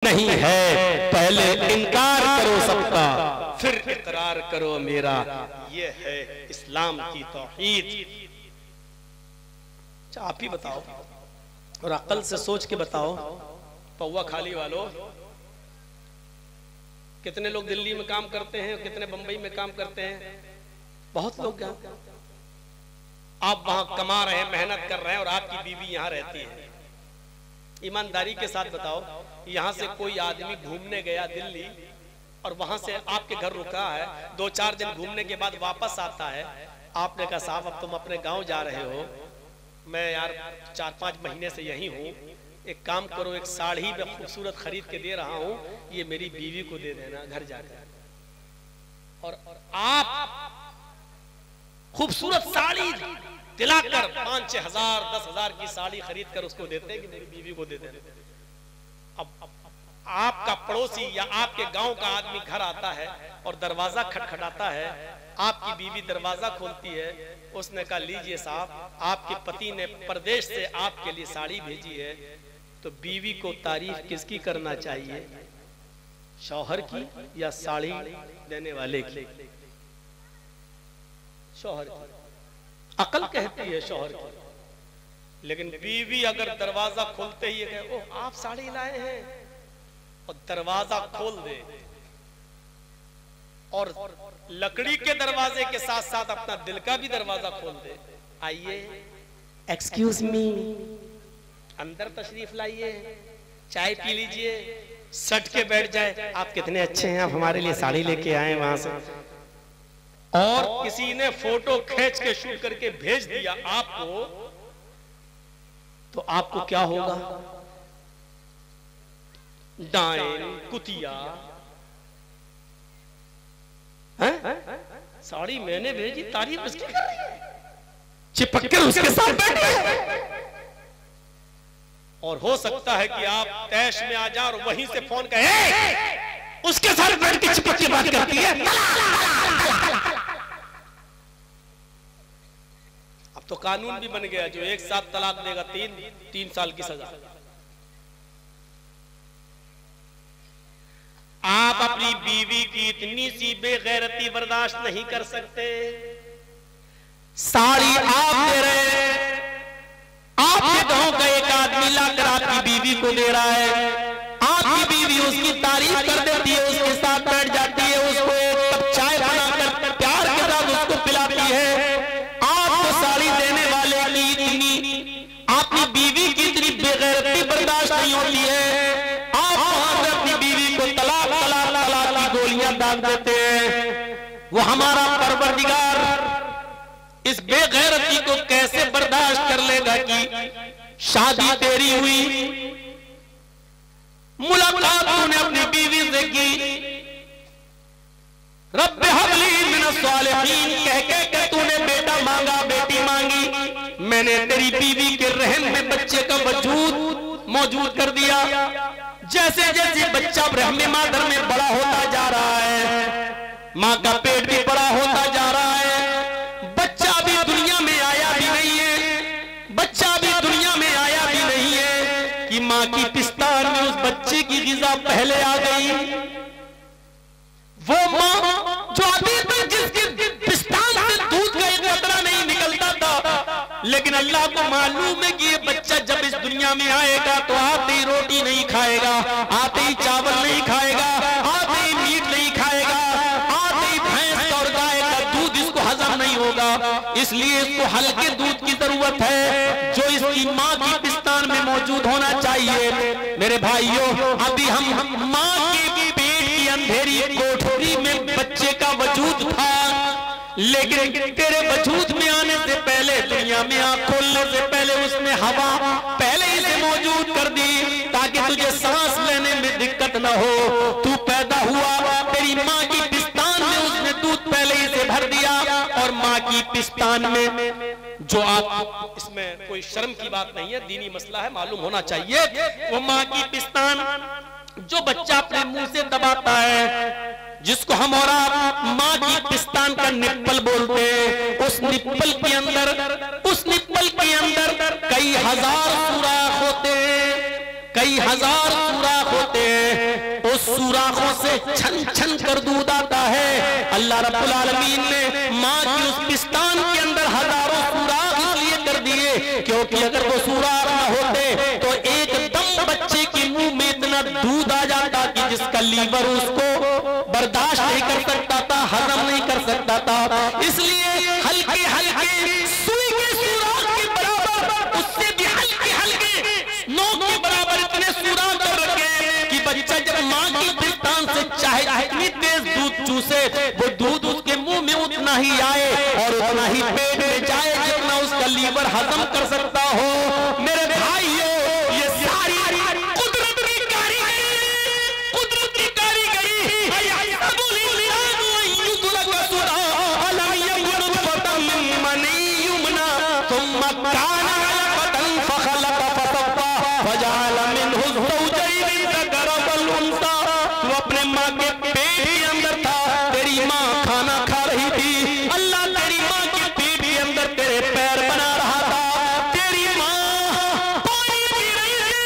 नहीं है, पहले इनकार करो सबका फिर इकरार करो मेरा। ये है इस्लाम की तौहीद। आप ही बताओ और अक्ल से सोच के बताओ, पौवा खाली वालों, कितने लोग दिल्ली में काम करते हैं, कितने बंबई में काम करते हैं? बहुत लोग क्या, आप वहां कमा रहे हैं, मेहनत कर रहे हैं और आपकी बीवी यहां रहती है। ईमानदारी के साथ बताओ, यहां से कोई आदमी घूमने गया दिल्ली और वहां से आपके घर रुका है, 2-4 दिन घूमने के बाद वापस आता है, आपने कहा साहब अब तुम अपने गांव जा रहे हो, मैं यार 4-5 महीने से यही हूँ, एक काम करो, एक साड़ी में खूबसूरत खरीद के दे रहा हूँ, ये मेरी बीवी को दे देना घर जाकर। और आप खूबसूरत साड़ी दिलाकर 5-6 हजार 10 हजार की साड़ी खरीद कर उसको देते हैं कि मेरी बीवी को दे देना। अब आपका पड़ोसी या आपके गांव का आदमी घर आता है और दरवाजा खटखटाता है, आपकी बीवी दरवाजा खोलती है, उसने कहा लीजिए साहब, आपके पति ने प्रदेश से आपके लिए साड़ी भेजी है, तो बीवी को तारीफ किसकी करना चाहिए, शौहर की या साड़ी देने वाले की? शौहर की। अकल कहती है शौहर की, लेकिन बीवी अगर दरवाजा खोलते ही कहे ओह आप साड़ी लाए हैं, और दरवाजा खोल दे और लकड़ी के दरवाजे के साथ साथ अपना दिल का भी दरवाजा खोल दे, आइए एक्सक्यूज मी, अंदर तशरीफ लाइए, चाय पी लीजिए, सट के बैठ जाए, आप कितने अच्छे हैं, आप हमारे लिए साड़ी लेके आए वहां से, और किसी ने फोटो खींच के शूट करके भेज दिया आपको, तो आपको क्या होगा? डायन, कुतिया, साड़ी मैंने भेजी, तारीफ उसकी कर रही है, चिपक कर उसके साथ बैठी है। और हो सकता है कि आप तैश में आ जाओ और वहीं से फोन कहे उसके साथ बैठ के चिपक के बात करती है। अब तो कानून भी बन गया, जो एक साथ तलाक देगा 3 साल की सजा। आप अपनी बीवी की इतनी सी बेगैरती बर्दाश्त नहीं कर सकते। साड़ी आप दे रहे हैं, आपके गांव का एक आदमी लाकर आपकी बीवी को दे रहा है, आपकी बीवी उसकी तारीफ कर देती है, उसके साथ बैठ जाती है, उसको एक कप चाय बनाकर प्यार के साथ उसको पिलाती है। आपको साड़ी देने वाले की इतनी, आपकी बीवी की इतनी बेगैरती बर्दाश्त नहीं होती है, आप वहां से अपनी बीवी को तलाक तलाक तलाक की गोलियां दाग देते हैं। वो हमारा परवरदिगार इस बेगैरती को कैसे बर्दाश्त कर लेगा कि शादी तेरी हुई, मुलाकात तूने अपनी बीवी से की, रब्बे हबली मिनस सालिहीन कह के तूने बेटा मांगा, बेटी मांगी, मैंने तेरी बीवी के रहम में बच्चे का वजूद मौजूद कर दिया। जैसे जैसे बच्चा रहम मादर में बड़ा होता जा रहा है, माँ का पेट भी बड़ा होता जा रहा है, बच्चा भी दुनिया में आया भी नहीं है, बच्चा भी दुनिया में आया भी नहीं है कि माँ की पिस्तान में उस बच्चे की ग़िज़ा पहले आ गई। वो माँ जो अभी तक जिसके पिस्तान से दूध का एक कतरा नहीं निकलता था, लेकिन अल्लाह को मालूम है कि ये बच्चा जब इस दुनिया में आएगा तो आते ही रोटी नहीं खाएगा, आते ही चावल नहीं खाएगा, आते ही मीट नहीं खाएगा, आते ही भैंस और गाय का दूध इसको हजम नहीं होगा, इसलिए इसको हल्के दूध की जरूरत है जो इसकी माँ की पिस्तान में मौजूद होना चाहिए। मेरे भाइयों, अभी हम माँ के पेट की अंधेरी कोठरी में बच्चे का वजूद था, लेकिन तेरे वजूद में आने से पहले, दुनिया में आँख खोलने से पहले उसने हवा पहले ही से मौजूद कर दी ताकि तुझे सांस लेने में दिक्कत न हो। तू पैदा हुआ, तेरी माँ की पिस्तान में उसने दूध पहले ही से भर दिया, और माँ की पिस्तान में जो आप, इसमें कोई शर्म की बात नहीं है, दीनी मसला है, मालूम होना चाहिए। वो माँ की पिस्तान जो बच्चा अपने मुंह से दबाता है, जिसको हम और आप माँ की पिस्तान का निप्पल बोलते हैं, उस निप्पल के अंदर कई हजार सुराख होते हैं, कई हजार सुराख होते हैं, उस सुराखों से छन छन कर दूध आता है। अल्लाह रब्बुल आलमीन ने माँ की उस पिस्तान के अंदर हजारों सुराख इसलिए कर दिए क्योंकि अगर वो सुराख न होते तो एकदम बच्चे के मुंह में इतना दूध आ जाता कि जिसका लीवर उसको बर्दाश्त नहीं कर सकता था, हजम नहीं कर सकता था। इसलिए हल्के हल्के सुई के सुराख के बराबर, उससे भी हल्के हल्के नोक के बराबर इतने सुराख कर रखे कि बच्चा जब माँ की पिस्तान से चाहे जितनी तेज दूध चूसे वो दूध उसके मुंह में उतना ही आए और उतना ही पेट में जाए जितना उसका लीवर हजम कर सकता हो। मेरे भाइयों, ये सारी कुदरत की कारीगरी तो अपने माँ के पेट के अंदर था, तेरी माँ खाना खा रही थी, अल्लाह तेरी माँ के पेट के अंदर तेरे पैर बना रहा था, तेरी माँ पानी पी रही थी,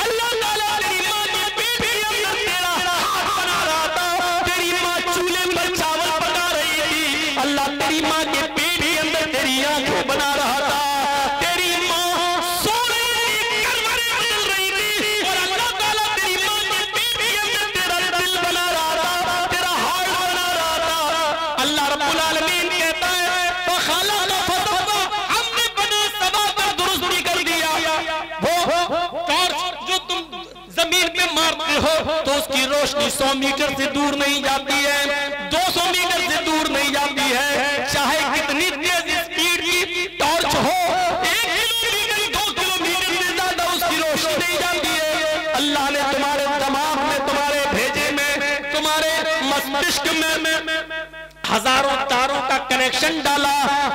अल्लाह ताला तेरी माँ के पेट के अंदर तेरा हाथ बना रहा था, तेरी माँ चूल्हे पर चावल पका रही थी, अल्लाह तेरी माँ के पेट के अंदर तेरी आंखें बना रहा था, तेरी माँ सो रही थी, करवटें बदल रही थी और अल्लाह ताला तेरी माँ के पेट के अंदर तेरा दिल बना रहा था, तेरा हार्ट बना रहा था। अल्लाह रब्बुल आलमीन कहता है तो खाला का फतवा हमने बना सबा पर दुरुस्त भी कर दिया। वो टॉर्च जो तुम जमीन पे मारते हो तो उसकी रोशनी 100 मीटर से दूर नहीं जाती है, 200 मीटर से दूर नहीं जाती है, चाहे कितनी तेज स्पीड की टॉर्च हो, 1 किलोमीटर 2 किलोमीटर से ज्यादा उसकी रोशनी नहीं जाती है। अल्लाह ने तुम्हारे दिमाग में, तुम्हारे भेजे में, तुम्हारे मस्तिष्क में हजारों तारों का कनेक्शन डाला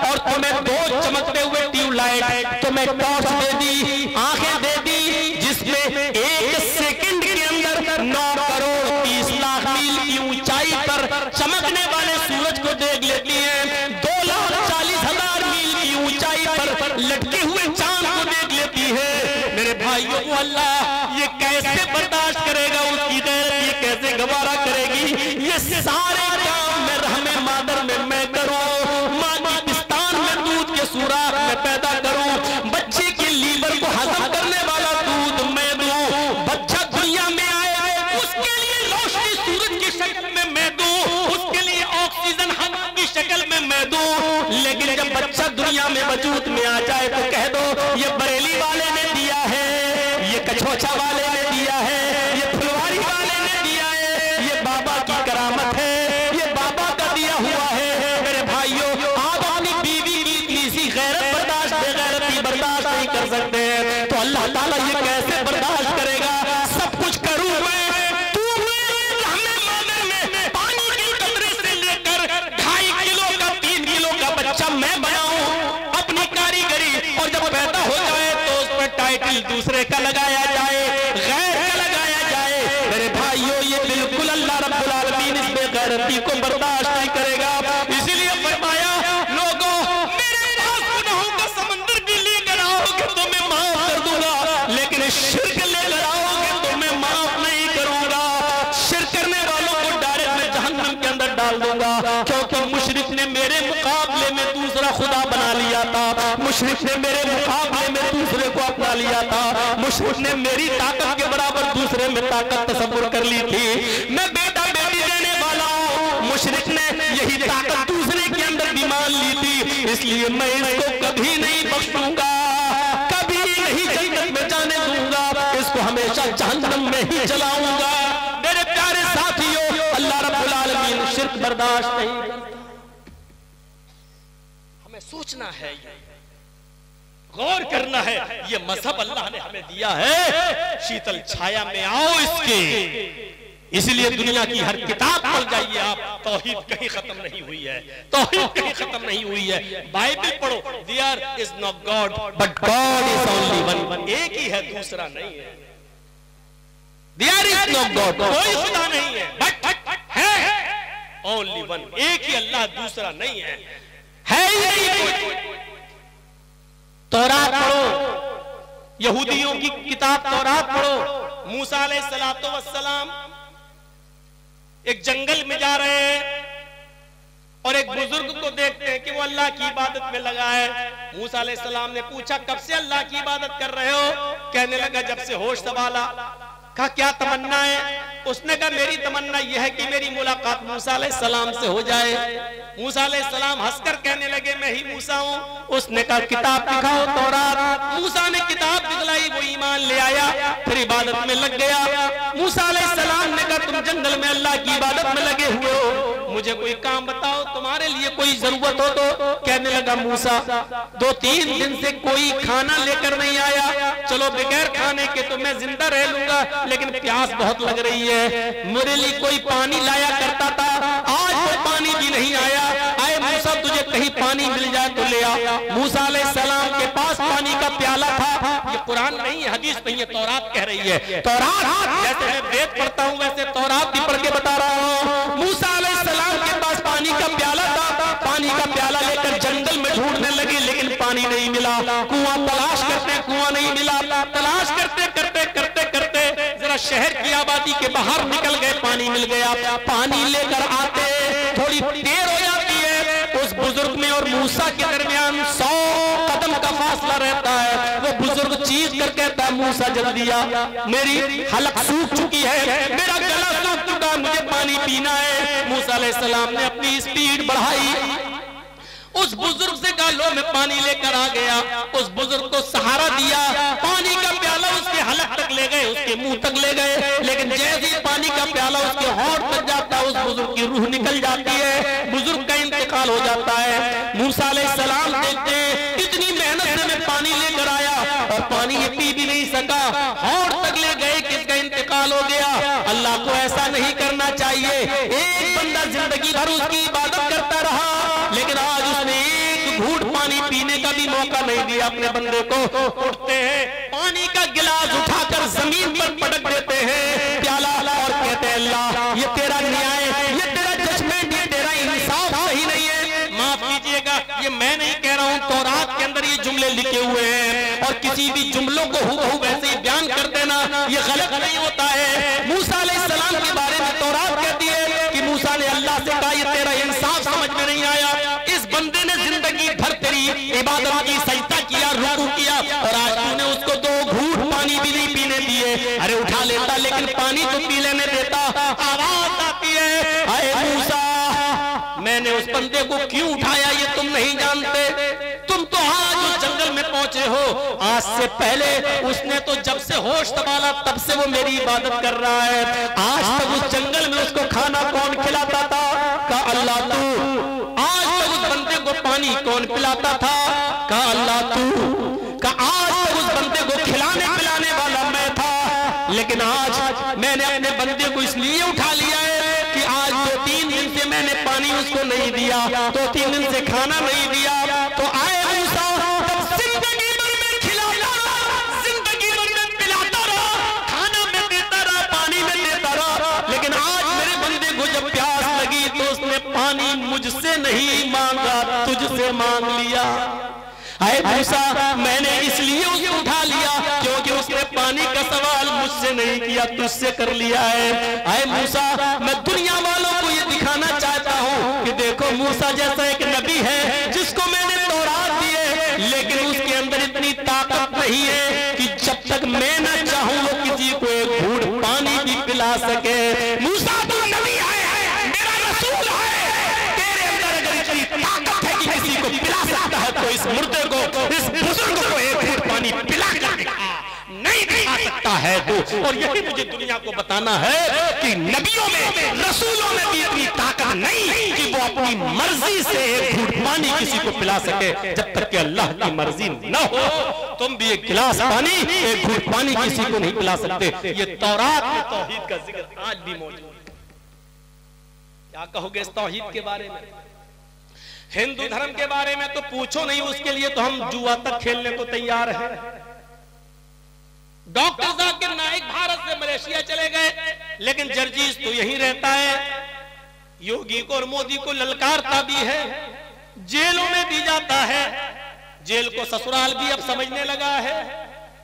और तुम्हें 2 चमकते हुए ट्यूबलाइट, तुम्हें टॉर्च दे दी, आंखें दे दी, जिसमें 1 सेकंड के अंदर 9 करोड़ 30 लाख मील की ऊंचाई पर चमकने वाले सूरज को देख लेती है, 2,40,000 मील की ऊंचाई पर लटके हुए चांद को देख लेती है। मेरे भाइयों को अल्लाह ये कैसे बर्दाश्त करेगा, उसकी गैरत ये कैसे गवारा करेगी। ये सारे काम मैं रहमे मादर में मैं करूं, माँ की पिस्तान में दूध के सुराख में पैदा करूं, बच्चे के लीवर को हजम करने वाला दूध मैं दूं, बच्चा दुनिया में आए उसके लिए रोशनी सूरज की शक्ल में मैं दूं, उसके लिए ऑक्सीजन हवा की शक्ल में मैं दूं। लेकिन जब बच्चा दुनिया में वजूद में आ जाए तो कह दो ये बरेली वाले ने दिया है, ये कछोचा वाले ने दिया है, ये फुलवारी वाले ने दिया है, ये बाबा की करामत है, ये बाबा का दिया हुआ है। मेरे भाइयों, आप अपनी बीवी की इतनी सी गैरत बर्दाश्त, बेगैरती बर्दाश्त नहीं कर सकते तो अल्लाह ताला ये कैसे बर्दाश्त करेगा। सब कुछ करूं मैं, तू रहमे मादर में पानी की कतरे से लेकर 2.5 किलो का 3 किलो का बच्चा मैं बनाऊं अपनी कारीगरी, और जब पैदा हो जाए तो उस पर टाइटल दूसरे का लगाया जाए, गैर का लगाया जाए। मेरे भाइयों, ये बिल्कुल अल्लाह रब्बुल आलमीन इस बेगैरती को बर्दाश्त नहीं करेगा। इसीलिए फरमाया, लोगों मेरे पास गुनाहों का समंदर भी लेकर आओगे तो मैं माफ कर दूंगा, लेकिन शिर्क लेकर आओगे तो मैं माफ नहीं करूंगा। शिर्क करने वालों को डायरेक्ट मैं जहन्नम के अंदर डाल दूंगा, क्योंकि मुशरिक ने मेरे मुकाबले में दूसरा खुदा बना लिया था, मुशरिक ने मेरे मुकाबले में दूसरे को अपना लिया था, मुशरिक ने मेरी ताकत के बराबर दूसरे में ताकत तसव्वुर कर ली थी। मैं बेटा बेटी देने वाला हूँ, मुशरिक ने यही ताकत दूसरे के अंदर भी मान ली थी, इसलिए मैं इसको कभी नहीं बख्शूंगा, कभी नहीं जन्नत में जाने दूंगा, इसको हमेशा जहन्नम में ही जलाऊंगा। मेरे प्यारे साथियों, अल्लाह रब्बुल आलमीन शिर्क बर्दाश्त नहीं करता। हमें सोचना है, गौर करना है, ये मजहब अल्लाह ने हमें दिया है, शीतल छाया में आओ इसके। इसलिए दुनिया की हर किताब पढ़ जाइए आप, तौहीद कहीं खत्म नहीं हुई है, तौहीद कहीं खत्म नहीं हुई है। बाइबल पढ़ो, there is no God but God is only one, एक ही है दूसरा नहीं है। देयर इज नो गॉड, कोई खुदा नहीं है, बट है ओनली वन, एक ही अल्लाह, दूसरा नहीं है ही नहीं कोई। तौरात पढ़ो, यहूदियों की किताब तौरात पढ़ो। मूसा अलैहिस्सलातो वस्सलाम एक जंगल में जा रहे हैं और एक बुजुर्ग को देखते हैं कि वो अल्लाह की इबादत में लगा है। मूसा अलैहिस्सलाम ने पूछा, कब से अल्लाह की इबादत कर रहे हो? कहने लगा, जब से होश संभाला। कहा, क्या तमन्ना है? उसने कहा, मेरी तमन्ना यह है कि मेरी मुलाकात मूसा अलैहिस्सलाम से हो जाए। मूसा अलैहिस्सलाम हंसकर कहने लगे, मैं ही मूसा हूँ। उसने कहा, किताब दिखाओ तौरात। मूसा ने किताब दिखलाई, वो ईमान ले आया, फिर इबादत में लग गया। मूसा अलैहिस्सलाम ने कहा, तुम जंगल में अल्लाह की इबादत में लगे हुए हो, मुझे कोई काम बताओ, तुम्हारे लिए कोई जरूरत हो तो। कहने लगा मूसा, 2-3 दिन से कोई खाना लेकर नहीं आया। चलो बगैर खाने के तो मैं जिंदा रह लूंगा, लेकिन प्यास बहुत लग रही है। मेरे लिए कोई पानी लाया करता था, आज तो पानी भी नहीं आया। आए मूसा, तुझे कहीं पानी मिल जाए तो ले आ। मूसा अलैहिस्सलाम के पास पानी का प्याला था। ये कुरान नहीं है, हदीस नहीं है, तौरात कह रही है। तौरात जैसे मैं वेद पढ़ता हूँ वैसे तौरात भी पढ़ के बता रहा हूँ। मूसा अलैहिस्सलाम के पास पानी का प्याला था। पानी का प्याला लेकर जंगल में ढूंढने लगे, लेकिन पानी नहीं मिला। कुआं तलाश करते, कुआं नहीं मिला। तलाश करते करते करते करते जरा शहर की आबादी के बाहर निकल गए, पानी मिल गया। पानी लेकर आते थोड़ी देर हो जाती है। उस बुजुर्ग में और मूसा के दरमियान 100 कदम का फासला रहता है। वो बुजुर्ग चीख कर कहता है, मूसा जल्दी आ, मेरी हलक सूख चुकी है, मेरा गला सूख चुका, मुझे पानी पीना है। मूसा अलैहिस्सलाम ने अपनी स्पीड बढ़ाई। उस बुजुर्ग से कहा, लो मैं पानी लेकर आ गया। उस बुजुर्ग को सहारा दिया, पानी का प्याला उसके हलक तक ले गए, उसके मुंह तक ले गए। लेकिन जैसे ही पानी का प्याला उसके होंठ तक जाता है, उस बुजुर्ग की रूह निकल जाती है, बुजुर्ग का इंतकाल हो जाता है। मूसा अलैहिस्सलाम देखते हैं, इतनी मेहनत से मैं पानी लेकर आया और पानी ये पी भी नहीं सका, होंठ तक ले गए, किसका इंतकाल हो गया। अल्लाह को ऐसा नहीं करना चाहिए। एक बंदा जिंदगी भर उसकी इबादत करता रहा, लेकिन आज उसने एक घूंट पानी पीने का भी मौका नहीं दिया अपने बंदे को। उठते हैं, पानी का गिलास उठाकर जमीन पर पटक देते हैं प्याला, और कहते हैं, अल्लाह ये तेरा न्याय, ये तेरा जजमेंट, ये तेरा इंसाफ सही नहीं है, माफ कीजिएगा। ये मैं नहीं कह रहा हूँ, तौरात के अंदर ये जुमले लिखे हुए हैं, और किसी भी जुमलों को हूबहू वैसे ही बयान कर देना ये गलत नहीं होता है। मूसा अलैहिस्सलाम के बारे में तौरात कहती है कि मूसा ने अल्लाह से कहा, ये तेरा इंसाफ समझ में नहीं आया। इस बंदे ने जिंदगी भर तेरी इबादत की, सजदा किया, रुकू किया, और आज तूने उसको 2 घूंट पानी भी नहीं पीने दिए। अरे उठा लेता, लेकिन पानी तो पी लेने देता। आवाज आती है, हाय मूसा, मैंने उस बंदे को क्यों उठाया ये तुम नहीं जानते। तुम तो आज उस जंगल में पहुंचे हो, आज से पहले उसने तो जब से होश संभाला तब से वो मेरी इबादत कर रहा है। आज तक उस जंगल में उसको खाना कौन खिलाता था? कहा अल्लाह तू। आज तक उस बंदे को पानी कौन पिलाता था? कहा अल्लाह तू। कहा आज तक उस बंदे को खिलाने पिलाने वाला मैं था, लेकिन आज मैंने अपने बंदे को इसलिए उठा लिया है कि आज 2-3 दिन से मैंने पानी उसको नहीं दिया, 2-3 दिन से खाना नहीं दिया। तो आए मूसा, जिंदगी भर में खिलाता रहा, जिंदगी भर में पिलाता रहा, खाना में देता रहा, पानी में देता रहा, लेकिन आज मेरे बंदे को जब प्यास लगी तो उसने पानी मुझसे नहीं मांगा, तुझसे मांग लिया। आए मूसा, मैंने इसलिए उसको उठा लिया क्योंकि उसने पानी का सवाल मुझसे नहीं किया, तुझसे कर लिया है। आए मूसा, मैं दुनिया वालों को ये दिखाना चाहता हूँ कि देखो मूसा जैसा एक नबी है जिसको मैंने तौरात दी है, लेकिन उसके अंदर इतनी ताकत नहीं है कि जब तक मैं न चाहूँ वो किसी को एक घूंट पानी भी पिला सके। मूसा तो नबी है, मेरा रसूल है, तेरे अंदर अगर इतनी ताकत है कि किसी को पिला सकता है तो इस मुर्दे को, इस बुजुर्ग को एक घूंट पानी पिला नहीं दिखा सकता है तो। और यही मुझे दुनिया को बताना है कि नबियों में, रसूलों में भी इतनी ताकत नहीं कि वो अपनी मर्जी से एक घूंट पानी किसी को पिला सके। जब तक कि अल्लाह की मर्जी न हो, तुम भी एक गिलास पानी, एक घूंट पानी किसी को नहीं पिला सकते। ये तौरात में तौहीद का जिक्र आज भी मौजूद है। क्या कहोगे इस तौहीद के बारे में? हिंदू धर्म के बारे में तो पूछो नहीं, उसके लिए तो हम जुआ तक खेलने को तैयार हैं। डॉक्टर जाकिर नाइक भारत से मलेशिया चले गए, लेकिन जर्जीस तो यहीं रहता है। योगी को और मोदी को ललकारता भी है, जेलों में भी जाता है, जेल को ससुराल भी अब समझने लगा है।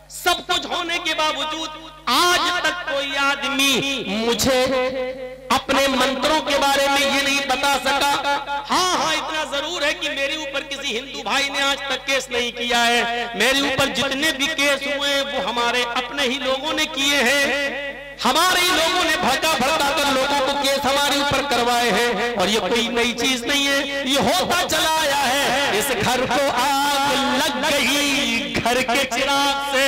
सब कुछ होने के बावजूद आज तक कोई आदमी मुझे अपने मंत्रों के बारे में ये नहीं बता सका। हाँ, इतना जरूर है कि मेरे ऊपर किसी हिंदू भाई ने आज तक केस नहीं किया है। मेरे ऊपर जितने भी केस हुए वो हमारे अपने ही लोगों ने किए हैं। हमारे ही लोगों ने भड़का कर लोगों को केस हमारे ऊपर करवाए हैं। और ये कोई नई चीज नहीं है, ये होता चला आया है। इस घर को आग लग गई घर के चिराग से।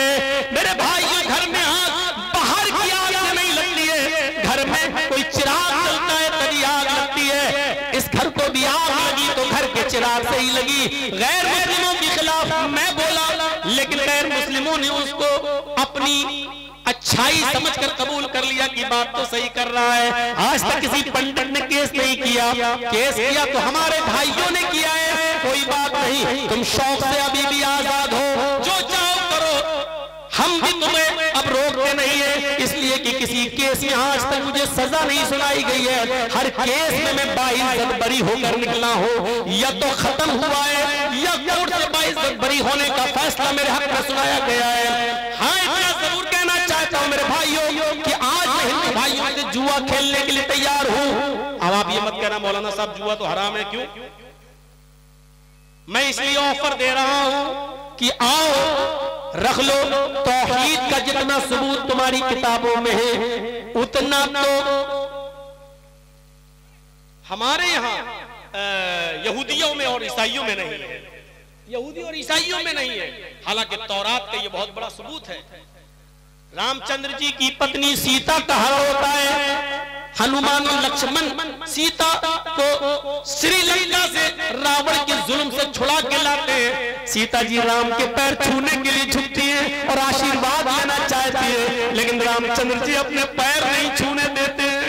मेरे भाइयों, घर में आग बाहर की आग से नहीं लगती है, घर में कोई चिराग जलता है तभी आग लगती है। इस घर को भी आग लगी तो घर के चिराग से ही लगी। गैर मुस्लिमों के खिलाफ मैं बोला, लेकिन गैर मुस्लिमों ने उसको अपनी अच्छाई समझकर कबूल कर लिया कि बात तो सही कर रहा है। आज तक किसी पंडित ने केस नहीं किया, केस किया तो हमारे भाइयों ने किया है। कोई बात नहीं, तुम शौक से अभी भी आजाद हो, जो चाहो करो, हम भी तुम्हें अब रोकते नहीं है। इसलिए कि किसी केस में आज तक मुझे सजा नहीं सुनाई गई है। हर केस में मैं 22 बरी होकर निकला हूँ। या तो खत्म हुआ है या कोर्ट से 22 बरी होने का फैसला मेरे हक में सुनाया गया है। हाँ, इतना जरूर कहना चाहता हूँ मेरे भाइयों कि आज मैं हिंदू भाइयों से जुआ खेलने के लिए तैयार हूँ। अब आप ये मत कहना मौलाना साहब जुआ तो हराम है, क्यों? मैं इसलिए ऑफर दे रहा हूँ कि आओ रख लो, तौहीद का जितना सबूत तुम्हारी किताबों में है उतना तो हमारे यहाँ यहूदियों में और ईसाइयों में नहीं है। यहूदी और ईसाइयों में नहीं है। हालांकि तौरात का ये बहुत बड़ा सबूत है। रामचंद्र जी की पत्नी सीता का हरण होता है। हनुमान और लक्ष्मण सीता को श्रीलंका से रावण के जुल्म से छुड़ा के लाते हैं। सीता जी राम के पैर छूने के लिए झुकती हैं और आशीर्वाद लेना चाहती है, लेकिन रामचंद्र जी अपने पैर नहीं छूने देते हैं।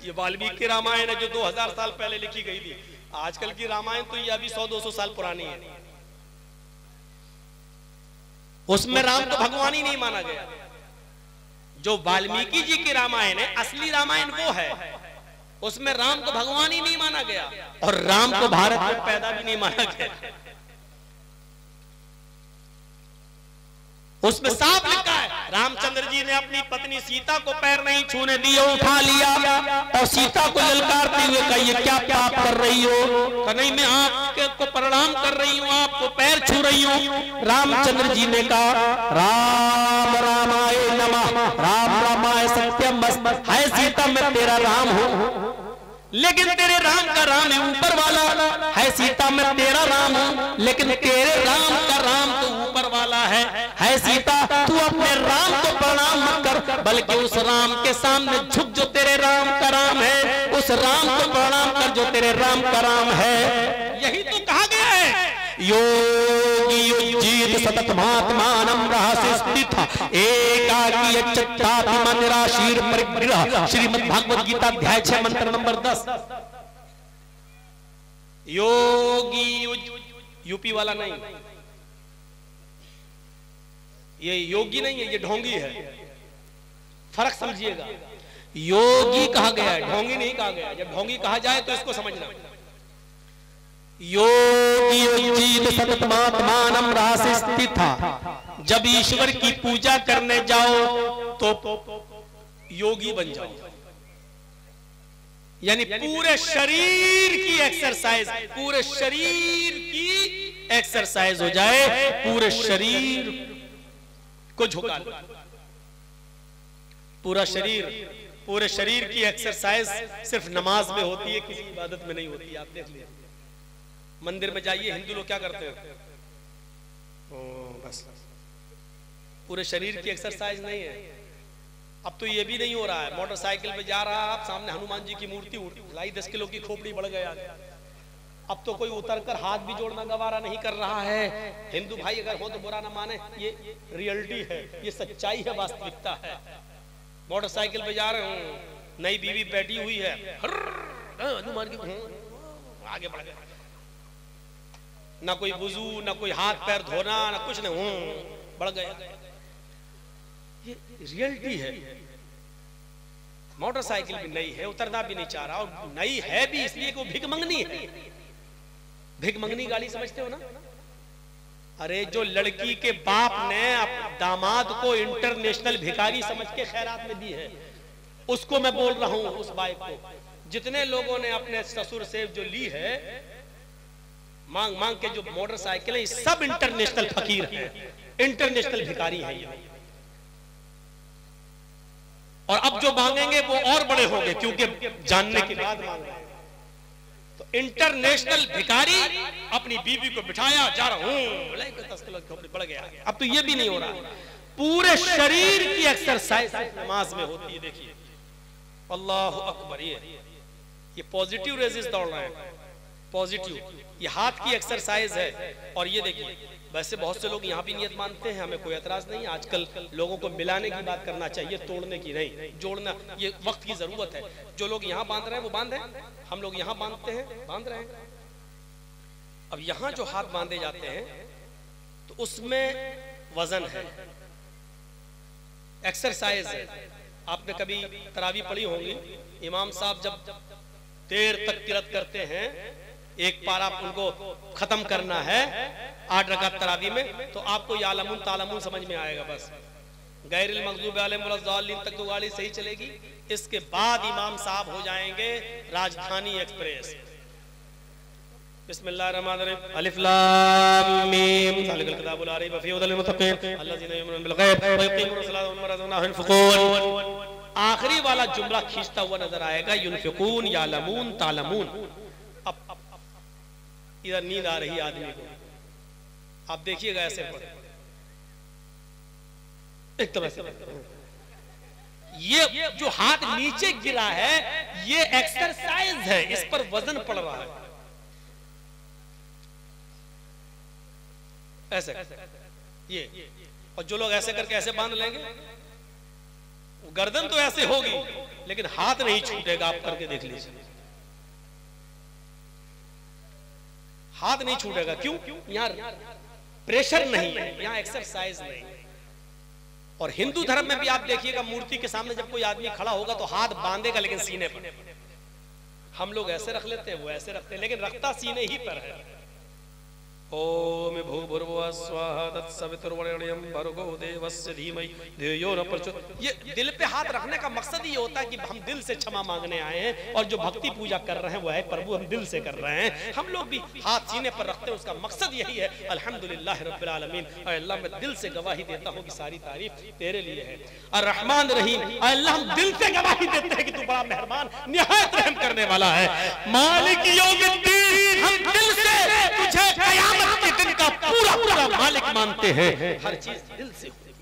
ये वाल्मीकि रामायण है जो 2000 साल पहले लिखी गई थी। आजकल की रामायण तो ये अभी 100-200 साल पुरानी है। उसमें राम तो भगवान ही नहीं माना गया। जो वाल्मीकि जी की रामायण है, असली रामायण वो है, उसमें राम को भगवान ही नहीं माना गया और राम को भारत में पैदा भी नहीं माना गया। उसमें साफ लिखा है रामचंद्र जी ने अपनी पत्नी सीता को पैर नहीं छूने दिए, उठा लिया और सीता को ललकारते हुए कहा ये क्या पाप कर रही हो? कहा नहीं, मैं आपको प्रणाम कर रही हूँ, आपको पैर छू रही हूँ। रामचंद्र जी ने कहा राम रामाय नमः, राम रामाय सत्यम, है सीता मैं तेरा राम हूँ, लेकिन तेरे राम का राम है ऊपर वाला। है सीता मैं तेरा राम हूँ, लेकिन तेरे राम का राम तो ऊपर वाला है सीता तू अपने राम को प्रणाम मत कर, बल्कि उस राम के सामने झुक जो तेरे राम का राम है, उस राम को प्रणाम कर जो तेरे राम का राम है। यही तो कहा गया है योगी युज्जीत सततमात्मानं रहस्य स्थितः एकाकी यच्चत्ताति मन्निराशीर परिग्रह। श्रीमद् भागवत गीता अध्याय 6 मंत्र नंबर 10। योगी यूपी वाला नहीं, ये योगी नहीं है, ये ढोंगी है। फर्क समझिएगा, योगी कहा गया है, ढोंगी नहीं कहा गया। जब ढोंगी कहा जाए तो इसको समझना। योगी युज्जीत सततमात्मानं रहस्य स्थितः, जब ईश्वर की पूजा करने जाओ तो योगी बन जाओ, यानी पूरे शरीर की एक्सरसाइज, पूरे शरीर की एक्सरसाइज हो जाए, पूरे शरीर को झुका लो। पूरे शरीर की एक्सरसाइज सिर्फ नमाज में होती है, किसी इबादत में नहीं होती। आप देख लीजिए, मंदिर में जाइए, हिंदू लोग क्या करते हैं? बस पूरे शरीर की एक्सरसाइज नहीं है। अब तो ये भी नहीं हो रहा है, मोटरसाइकिल पे जा रहा है आप, सामने हनुमान जी की मूर्ति लाई, 10 किलो की खोपड़ी बढ़ गया। अब तो कोई उतरकर हाथ भी जोड़ना गवारा नहीं कर रहा है। हिंदू भाई अगर हो तो बुरा ना माने, ये रियलिटी है, ये सच्चाई है, वास्तविकता है। मोटरसाइकिल पे जा रहे हूँ, नई बीवी बैठी हुई है, हनुमान की आगे बढ़ गया, ना कोई वुजू, ना कोई हाथ पैर धोना, ना कुछ नहीं, बढ़ गया। ये रियलिटी है। मोटरसाइकिल भी नई है, उतरना भी नहीं चाह रहा, और नई है भी इसलिए कि वो भिख मंगनी है। भिख मंगनी गाड़ी समझते हो ना? अरे जो लड़की के बाप ने दामाद को इंटरनेशनल भिखारी समझ के खैरात में दी है, उसको मैं बोल रहा हूं, उस बाइक को। जितने लोगों ने अपने ससुर से जो ली है मांग मांग के, जो मोटरसाइकिल है, सब इंटरनेशनल फकीर है, इंटरनेशनल भिखारी है ये। और अब जो मांगेंगे वो और बड़े होंगे, क्योंकि जानने के बाद मांग रहे हैं। तो इंटरनेशनल भिखारी अपनी बीवी को बिठाया, जा रहा हूं, 10 किलो बढ़ गया। अब तो ये भी नहीं हो रहा, पूरे शरीर की एक्सरसाइज नमाज में होती है। देखिए अल्लाह अकबर, ये पॉजिटिव रेजिस दौड़ रहे हैं, पॉजिटिव, ये हाथ की एक्सरसाइज है। और ये देखिए, वैसे बहुत से लोग यहाँ भी नियत मानते हैं, हमें कोई एतराज नहीं। आजकल लोगों को मिलाने की बात करना चाहिए, तोड़ने की नहीं, जोड़ना, ये वक्त की जरूरत है। जो लोग यहाँ बांध रहे हैं वो बांधे, हम लोग यहाँ बांधते हैं, बांध रहे हैं। अब यहाँ जो हाथ बांधे जाते हैं तो उसमें वजन है, एक्सरसाइज है। आपने कभी तरावी पढ़ी होंगी, इमाम साहब जब देर तक किरत करते हैं, एक पारा उनको खत्म करना है 8 रकात तरावी में, तो आपको यालमुन तालमुन समझ में आएगा। बस गैरिल मग़ज़ूबि अलैहिम वलद्दालिन तक तो गाड़ी सही चलेगी। इसके बाद इमाम साहब हो जाएंगे राजधानी एक्सप्रेस। बिस्मिल्लाहिर्रहमानिर्रहीम, अलिफ लाम मीम, ज़ालिकल किताबु ला रैब फ़ीहि हुदल लिल-मुत्तक़ीन अल्लज़ीना युमिनूना बिल ग़ैब व युक़ीमूना सलाता व मिम्मा रज़क़नाहुम युनफ़िक़ून। आखिरी वाला जुमला खींचता हुआ नजर आएगा, युनफ़िक़ून, यालमून, तालमून। अब इधर नींद आ रही आदमी को, आप देखिएगा ऐसे पढ़े, एकदम ऐसे। ये जो हाथ नीचे गिरा है ये एक्सरसाइज है, इस पर वजन पड़ रहा है, ऐसे ये। और जो लोग ऐसे करके ऐसे बांध लेंगे, गर्दन तो ऐसे होगी लेकिन हाथ नहीं छूटेगा। आप करके देख लीजिए, हाथ नहीं छूटेगा। क्यों? यहाँ प्रेशर नहीं है, यहाँ एक्सरसाइज नहीं। और हिंदू धर्म में भी आप देखिएगा, मूर्ति के सामने जब कोई आदमी खड़ा होगा तो हाथ बांधेगा लेकिन सीने पर। हम लोग ऐसे रख लेते हैं, वो ऐसे रखते हैं, लेकिन रखता सीने ही पर है। ओम भूर्भुवः स्वः तत्सवितुर्वरेण्यं भर्गो देवस्य धीमहि धियो न प्रचोदयात्। ये दिल पे हाथ रखने का मकसद ये होता है कि हम दिल से क्षमा मांगने आए हैं, और जो भक्ति पूजा कर रहे हैं वो है प्रभु, हम दिल से कर रहे हैं। हम लोग भी हाथ सीने पर रखते हैं, उसका मकसद यही है, अल्हम्दुलिल्लाह रब्बिल आलमीन, अल्लाह मैं दिल से गवाही देता हूँ कि सारी तारीफ तेरे लिए है। और रहमान रहीम, अल्लाह हम दिल से गवाही देते हैं कि तू बड़ा मेहरबान निहायत रहम करने वाला है। मालिक यौमिद्दीन, हम दिल से तुझे कयामत के दिन का पूरा पूरा मालिक मानते हैं। हर चीज दिल से होती है।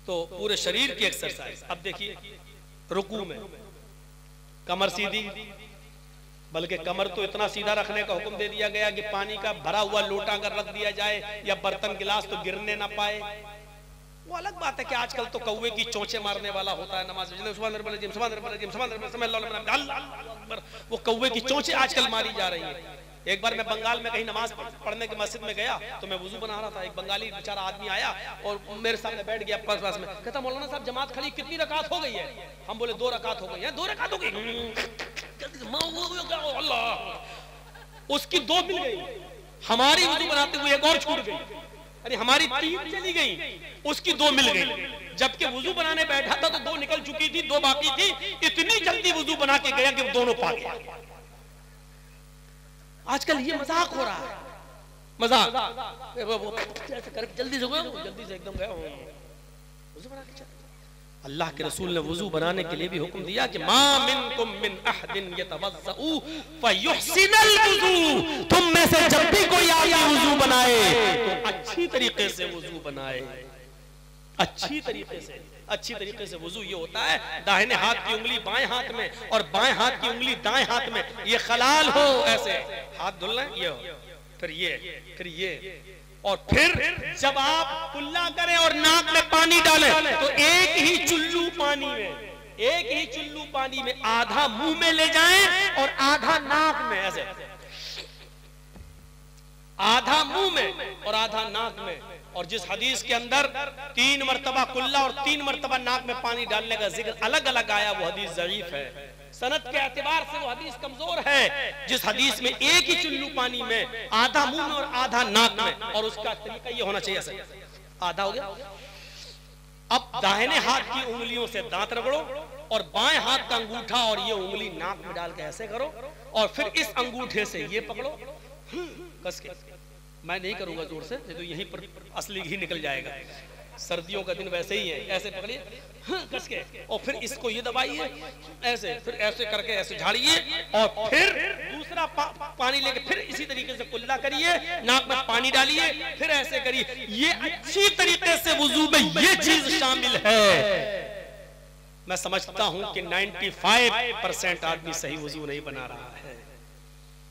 तो पूरे शरीर की एक्सरसाइज। अब देखिए, रुकू में कमर सीधी, बल्कि कमर तो इतना सीधा रखने का हुक्म दे दिया गया कि पानी का भरा हुआ लोटा अगर रख दिया जाए या बर्तन गिलास तो गिरने ना पाए। वो अलग बात है कि आजकल तो कौवे की चोंचे मारने वाला होता है नमाज में, वो कौवे की चोंचे आजकल मारी जा रही है। एक बार मैं बंगाल में कहीं नमाज पढ़ने की मस्जिद में गया तो मैं वुजू बना रहा था, एक बंगाली बेचारा आदमी आया और मेरे सामने बैठ गया पास में, कहता मौलाना साहब जमात खड़ी, कितनी रकात हो गई है? हम बोले 2 रकात हो गई है। 2 रकात हो गई? अल्लाह, उसकी 2 मिल गई, हमारी वुजू बनाते हुए एक और छूट गई। अरे हमारी 3 चली गई, उसकी 2 मिल गई। जबकि वुजू बनाने बैठा था तो 2 निकल चुकी थी, 2 बाकी थी। इतनी जल्दी वुजू बना के गया कि दोनों पा गया। आजकल ये मजाक हो रहा है, मजाक। जल्दी से गया, जल्दी से एकदम गया, वुजू बना के चल। अल्लाह के रसूल ने वुजू बनाने के लिए भी हुक्म दिया कि मा मिनकुम मिन अहदिन यतवज़्ज़उ फयुहसिनुल वुजू, तुम में से जब भी कोई आदमी वुजू बनाए तो अच्छी तरीके से वुजू बनाए, अच्छी तरीके से। अच्छी तरीके से वुजू ये होता है दाहिने हाथ की उंगली बाएं हाथ में और बाएं हाथ की उंगली दाएं हाथ में, ये खलाल हो, ऐसे हाथ धुलना, ये हो, फिर ये, और फिर जब आप कुल्ला करें और नाक में पानी डालें तो एक ही चुल्लू पानी में आधा मुंह में ले जाएं और आधा नाक में, ऐसे आधा मुंह में और आधा नाक में, और जिस हदीस के अंदर 3 मरतबा कुल्ला और 3 मरतबा नाक में पानी डालने का जिक्र अलग अलग आया, वो हदीस ज़ईफ है। सनद के एतबार से वो हदीस कमजोर है। जिस हदीस में एक ही चुल्लू पानी में, आधा मुंह में और आधा नाक में, और उसका तरीका ये होना चाहिए ऐसे, आधा हो गया। अब दाहिने हाथ की उंगलियों से दांत रगड़ो और बाएं हाथ का अंगूठा और ये उंगली नाक में डाल के ऐसे करो, और फिर इस अंगूठे से ये पकड़ो कस के। मैं नहीं करूंगा जोर से, नहीं तो यहीं पर असली घी निकल जाएगा। सर्दियों का दिन वैसे ही है, ऐसे पकड़िए कस के, और फिर इसको ये दबाइए ऐसे, फिर ऐसे करके ऐसे झाड़िए, और फिर दूसरा पानी लेके फिर इसी तरीके से कुल्ला करिए, नाक में पानी डालिए, फिर ऐसे करिए। ये अच्छी तरीके से वुजू में ये चीज शामिल है। मैं समझता हूं कि 95% आदमी सही वुजू नहीं बना रहा है।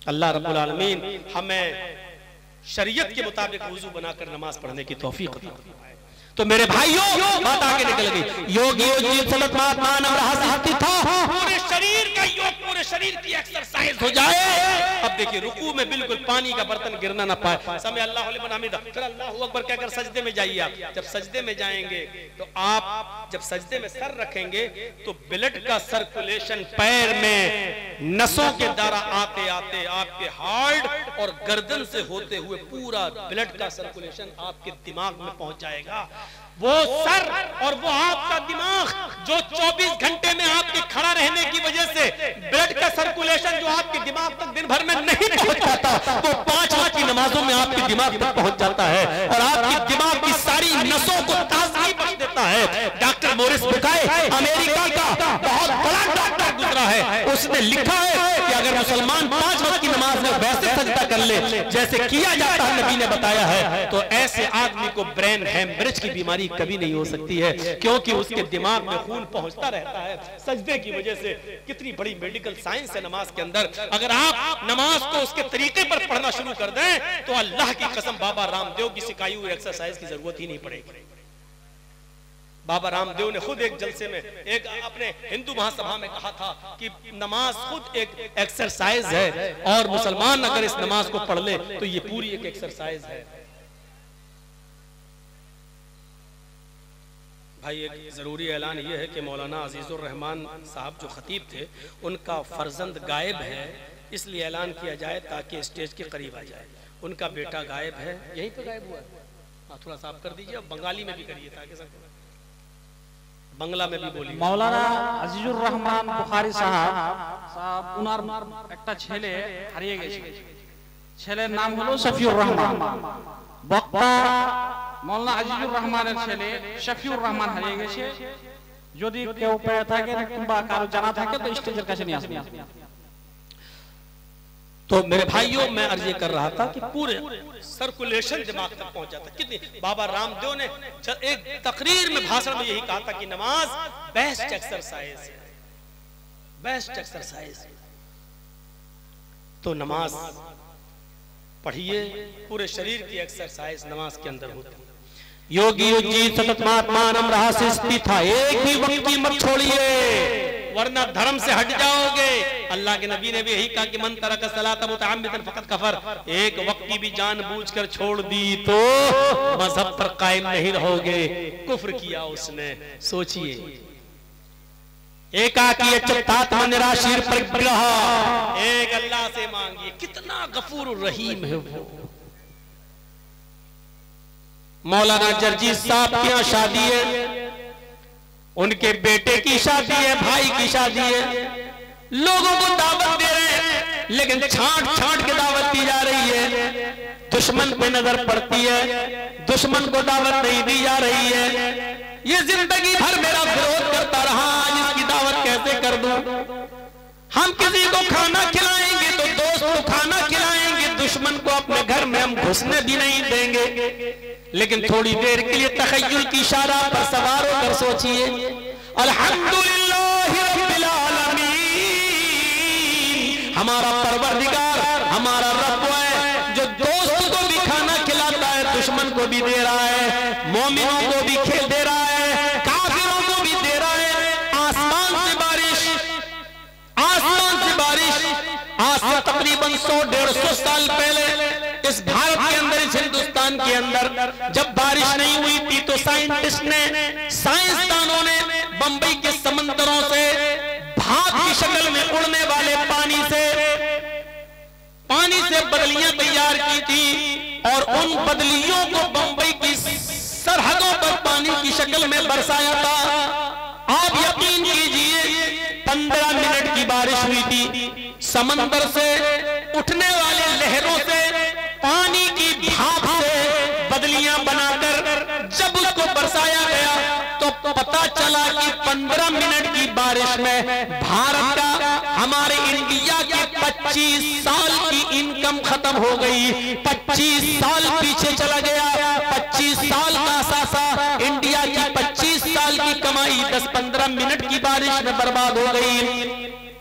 अल्लाह रब्बुल आलमीन हमें शरीयत के मुताबिक वुजू बनाकर नमाज पढ़ने की तौफीक अता फरमाए। तो मेरे भाइयों, बात आगे निकल गई। योगी पूरे शरीर का योग, पूरे शरीर की एक्सरसाइज हो जाए। अब देखिए रुकू में बिल्कुल पानी का बर्तन गिरना ना पाए। समय अल्लाह लिमन हमीदा, फिर अल्लाहू अकबर कहकर सजदे में जाइए। आप जब सजदे में जाएंगे तो आप जब सजदे में सर रखेंगे तो ब्लड का सर्कुलेशन पैर में नसों के द्वारा आते आते आपके हार्ट और गर्दन से होते हुए पूरा ब्लड का सर्कुलेशन आपके दिमाग में पहुंच जाएगा। वो सर और वो आपका दिमाग जो 24 घंटे में आपके खड़ा रहने की वजह से ब्लड का सर्कुलेशन जो आपके दिमाग तक दिन भर में नहीं पहुंच पाता, तो 5 वक्त की नमाजों में आपके दिमाग तक पहुंच जाता है और आपके दिमाग की सारी नसों को ताजगी बख्श देता है। डॉक्टर मोरिस बुकाय, अमेरिका का बहुत बड़ा डॉक्टर गुजरा है, उसने लिखा है कि अगर मुसलमान 5 वक्त की नमाज में वैसे सजदा कर ले जैसे किया जाता है, नबी ने बताया है, तो ऐसे आदमी को ब्रेन हेमरेज की बीमारी कभी नहीं हो सकती है, क्योंकि उसके दिमाग में खून पहुंचता रहता है सजदे की वजह से। कितनी बड़ी मेडिकल साइंस है नमाज के अंदर। अगर आप नमाज को उसके तरीके पर पढ़ना शुरू कर दें तो अल्लाह की कसम बाबा रामदेव की सिखाई हुई एक्सरसाइज की जरूरत ही नहीं पड़ेगी। बाबा रामदेव ने खुद एक जलसे में, एक अपने हिंदू महासभा में कहा था कि नमाज खुद एक एक्सरसाइज है और मुसलमान अगर इस नमाज को पढ़ ले तो ये पूरी एक एक्सरसाइज है। भाई एक ज़रूरी ऐलान ये है कि मौलाना अजीज़ुर रहमान साहब जो खतीब थे, उनका फर्जंद गायब है, इसलिए ऐलान किया जाए ताकि स्टेज के करीब आ जाए। उनका बेटा गायब है, यहीं पे गायब हुआ है। हाँ थोड़ा साफ कर दीजिए, अब बंगाली में भी करिए ताकि सब बांग्ला में भी बोलिए। मौलाना अजीजुर रहमान बुखारी साहब उनार একটা ছেলে হারিয়ে গেছে। ছেলের নাম হলো শফিউর রহমান। বক্তা মৌলানা আজিজুর রহমানের ছেলে শফিউর রহমান হারিয়ে গেছে। যদি কেউ পেয়ে থাকে কিংবা কারো জানা থাকে তো স্টেজের কাছে নিয়ে আসবেন। तो मेरे भाइयों, मैं अर्ज कर रहा था कि पूरे सर्कुलेशन दिमाग तक पहुंच जाता। कितनी बाबा रामदेव ने एक तकरीर में भाषण में यही कहा था कि नमाज बेस्ट एक्सरसाइज है, बेस्ट एक्सरसाइज। तो नमाज पढ़िए, पूरे शरीर की एक्सरसाइज नमाज के अंदर होती है। योगी सतत महात्मानम रहस्य था, एक भी वक्त की मत छोड़िए वरना धर्म से हट जाओगे। अल्लाह के नबी ने भी यही कहा कि मन तरक सलात मुतअम्मिदन फकत कफर। एक वक्त की भी जानबूझकर छोड़ दी तो मजहब पर कायम नहीं रहोगे, कुफ्र किया उसने। सोचिए, एकाकी चत्तात निराशीर परिग्रह, एक अल्लाह से मांगिए, कितना गफूर रहीम है वो। मौलाना जर्जीस साहब की यहाँ शादी है, उनके बेटे की शादी है, भाई की शादी है, लोगों को दावत दे रहे हैं लेकिन छांट छांट के दावत दी जा रही है। दुश्मन पे नजर पड़ती है, दुश्मन को दावत नहीं दी जा रही है। ये जिंदगी भर मेरा विरोध करता रहा, इसकी दावत कैसे कर दूं? हम किसी को खाना खिलाएंगे तो दोस्त को खाना खिलाएंगे, दुश्मन को अपने घर में हम घुसने भी नहीं देंगे। लेकिन थोड़ी देर के लिए तखय्युल की इशारा पर सवार होकर सोचिए, अल्हम्दुलिल्लाह रब्बिल आलमीन, हमारा परवरदिगार, हमारा रब है जो दोस्त को भी खाना खिलाता है, दुश्मन को भी दे रहा है, मोमिनों को भी खेल दे रहा है, काफिरों को भी दे रहा है। आसमान से बारिश, आसमान से बारिश। आज से तकरीबन 100-150 साल पहले इस भारत के अंदर, इस हिंदुस्तान के अंदर जब बारिश नहीं हुई थी तो साइंसदानों ने बंबई के समंदरों से भाप की शक्ल में उड़ने वाले पानी से बदलियां तैयार की थी और उन बदलियों को बंबई की सरहदों पर पानी की शक्ल में बरसाया था। आप यकीन कीजिए 15 मिनट की बारिश हुई थी। समंदर से उठने वाले लहरों से पानी की भाप से बदलियां बनाकर जब उसको बरसाया गया तो पता चला कि 15 मिनट की बारिश में भारत का, हमारे इंडिया की 25 साल की इनकम खत्म हो गई। 25 साल पीछे चला गया। 25 साल का असासा, इंडिया की 25 साल की कमाई 10-15 मिनट की बारिश में बर्बाद हो गई।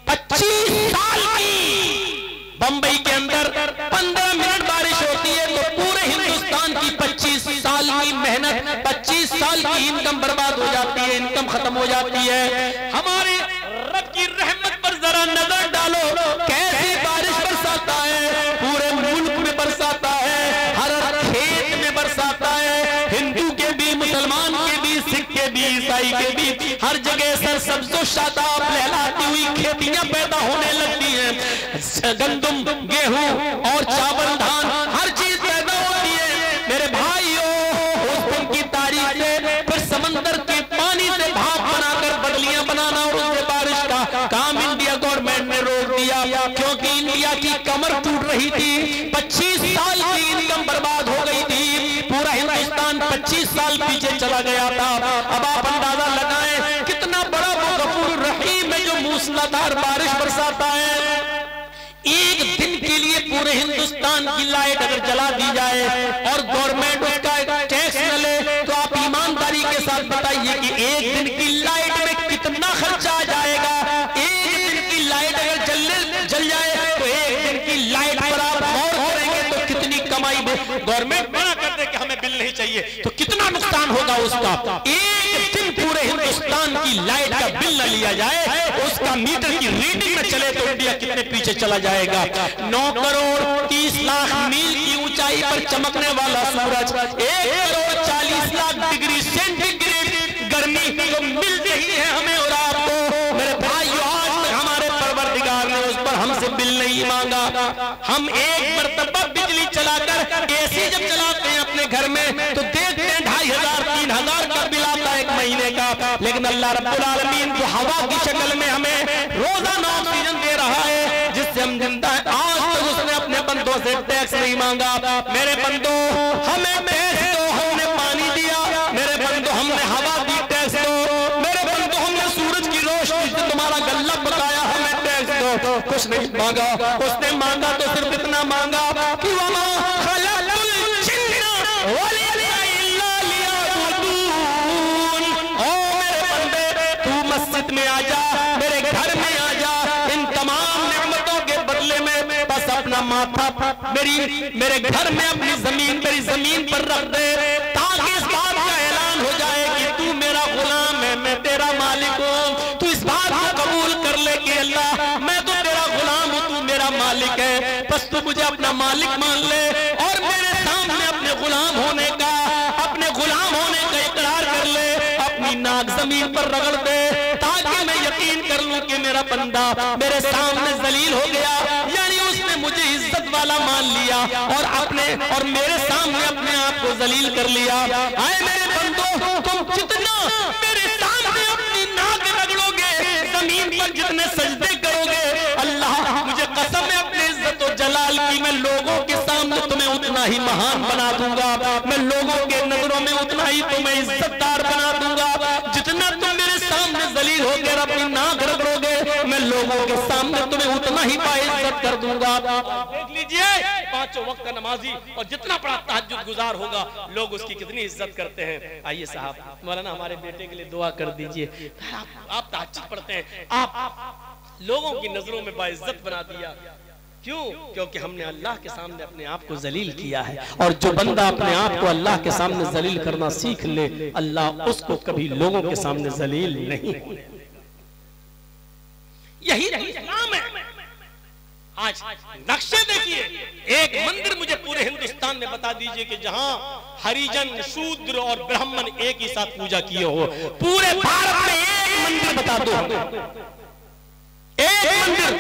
25 साल की बंबई के अंदर 15 मिनट बारिश होती है तो पूरे हिंदुस्तान की 25 साल की मेहनत, 25 साल की इनकम बर्बाद हो जाती है, इनकम खत्म हो जाती है। हमारे रब की रहमत पर जरा नजर डालो, कैसी बारिश बरसाता है, पूरे मुल्क में बरसाता है, हर खेत में बरसाता है, हिंदू के भी, मुसलमान के भी, सिख के भी, ईसाई के भी, हर जगह सरसब्ज़ो शादाब लहलाती हुई खेतियां पैदा होने लगती हैं। गंदम, गेहूं और चावल, धान, हर चीज पैदा होती है। मेरे भाइयों, उस दिन की तारीख से फिर समंदर के पानी से भाप बनाकर बदलियां बनाना और उससे बारिश का काम इंडिया गवर्नमेंट ने रोक दिया, क्योंकि इंडिया की कमर टूट रही थी। 25 साल की इनकम बर्बाद हो गई थी। पूरा हिंदुस्तान 25 साल पीछे चला गया था। अब आप अंदाजा लगाएं कितना बड़ा वो गफूर रहीम है जो मूसलाधार बारिश बरसाता है। एक दिन के लिए पूरे हिंदुस्तान की लाइट अगर जला दी जाए और गवर्नमेंट उसका टैक्स न ले तो आप ईमानदारी के साथ बताइए कि एक दिन की लाइट में कितना खर्चा आ जाएगा। एक दिन की लाइट अगर जल जाए तो एक दिन की लाइट पर आप गौर करेंगे तो कितनी कमाई गवर्नमेंट मना कर दे कि हमें बिल नहीं चाहिए तो कितना नुकसान होगा उसका। एक दिन पूरे हिंदुस्तान की लाइट का बिल न लिया जाए, उसका मीटर की रीडिंग में चले तो इंडिया कितने पीछे चला जाएगा। 9 करोड़ 30 लाख मील की ऊंचाई पर चमकने वाला सूरज 1 करोड़ 40 लाख डिग्री सेंटीग्रेड गर्मी तो मिल रही है हमें और आपको। मेरे भाइयों, आज तक हमारे परवरदिगार ने उस पर हमसे बिल नहीं मांगा। हम एक मरतबा बिजली चलाकर एसी जब चलाते हैं अपने घर में तो देखते हैं 2500-3000 का बिल आता है एक महीने का। लेकिन अल्लाह रब्बुल आलमीन जो हवा की शक्ल में हमें रोजाना ऑक्सीजन दे रहा है जिससे हम जिंदा है, आज तक उसने अपने बंदों से टैक्स नहीं मांगा। मेरे बंदों, हमें टैक्स दो, हमने पानी दिया। मेरे बंदों, हमने हवा दी, टैक्स दो। मेरे बंदों, हमने सूरज की रोशनी से तुम्हारा गल्ला पकाया, हमें टैक्स दो। कुछ नहीं मांगा। उसने मांगा तो सिर्फ इतना मांगा कि वमा खलक़ुल जिन्ना वल इंसा इल्ला लियअबुदून। ओ मेरे बंदे, तू मस्जिद में आ जा, मेरे घर में आ जा, इन तमाम नेमतों के बदले में बस अपना माथा मेरे घर में अपनी जमीन मेरी जमीन पर रख दे, ताकि इस बात का ऐलान हो जाए कि तू मेरा गुलाम है, मैं तेरा मालिक हूँ। तू इस बात को कबूल कर ले कि अल्लाह, मैं तो तेरा गुलाम हूँ, तू मेरा मालिक है। बस तू मुझे अपना मालिक मान ले और मेरे सामने अपने गुलाम होने का इकरार कर ले, अपनी नाक जमीन पर रगड़ दे, ताकि मैं यकीन कर लूं कि मेरा बंदा मेरे सामने जलील हो गया, यानी उसने मुझे इज्जत वाला मान लिया और मेरे सामने अपने आप को जलील कर लिया। आए मेरे बंदो, तुम जितना मेरे सामने अपनी नाक रगड़ोगे, जमीन पर जितने सजदे करोगे, अल्लाह मुझे कसम है अपने इज्जत और जलाल की, मैं लोगों के सामने तुम्हें उतना ही महान बना दूंगा, मैं लोगों के नजरों में उतना ही तुम्हें इज्जतदार बना दूंगा। जितना तुम मेरे सामने जलील होकर अपनी नाक रगड़ोगे, मैं लोगों के सामने तुम्हें उतना ही बाइज्जत कर दूंगा। देख लीजिए, 5 वक्त का नमाजी और जितना बड़ा तहज्जुद गुजार होगा, लोग उसकी कितनी इज्जत करते हैं। आइए साहब, मौलाना हमारे बेटे के लिए दुआ कर दीजिए। आप तहज्जुद पढ़ते हैं, आप लोगों की नजरों में बाइज्जत बना दिया। क्यों? क्योंकि हमने अल्लाह के सामने अपने आप को जलील किया है। और जो बंदा अपने आप को अल्लाह के सामने जलील करना सीख ले, अल्लाह उसको कभी लोगों के सामने जलील नहीं। यही इस्लाम है। आज नक्शे देखिए, एक मंदिर मुझे पूरे हिंदुस्तान में बता दीजिए कि जहां हरिजन, शूद्र और ब्राह्मण एक ही साथ पूजा किए हो। पूरे भारत में एक मंदिर बता दो, एक मंदिर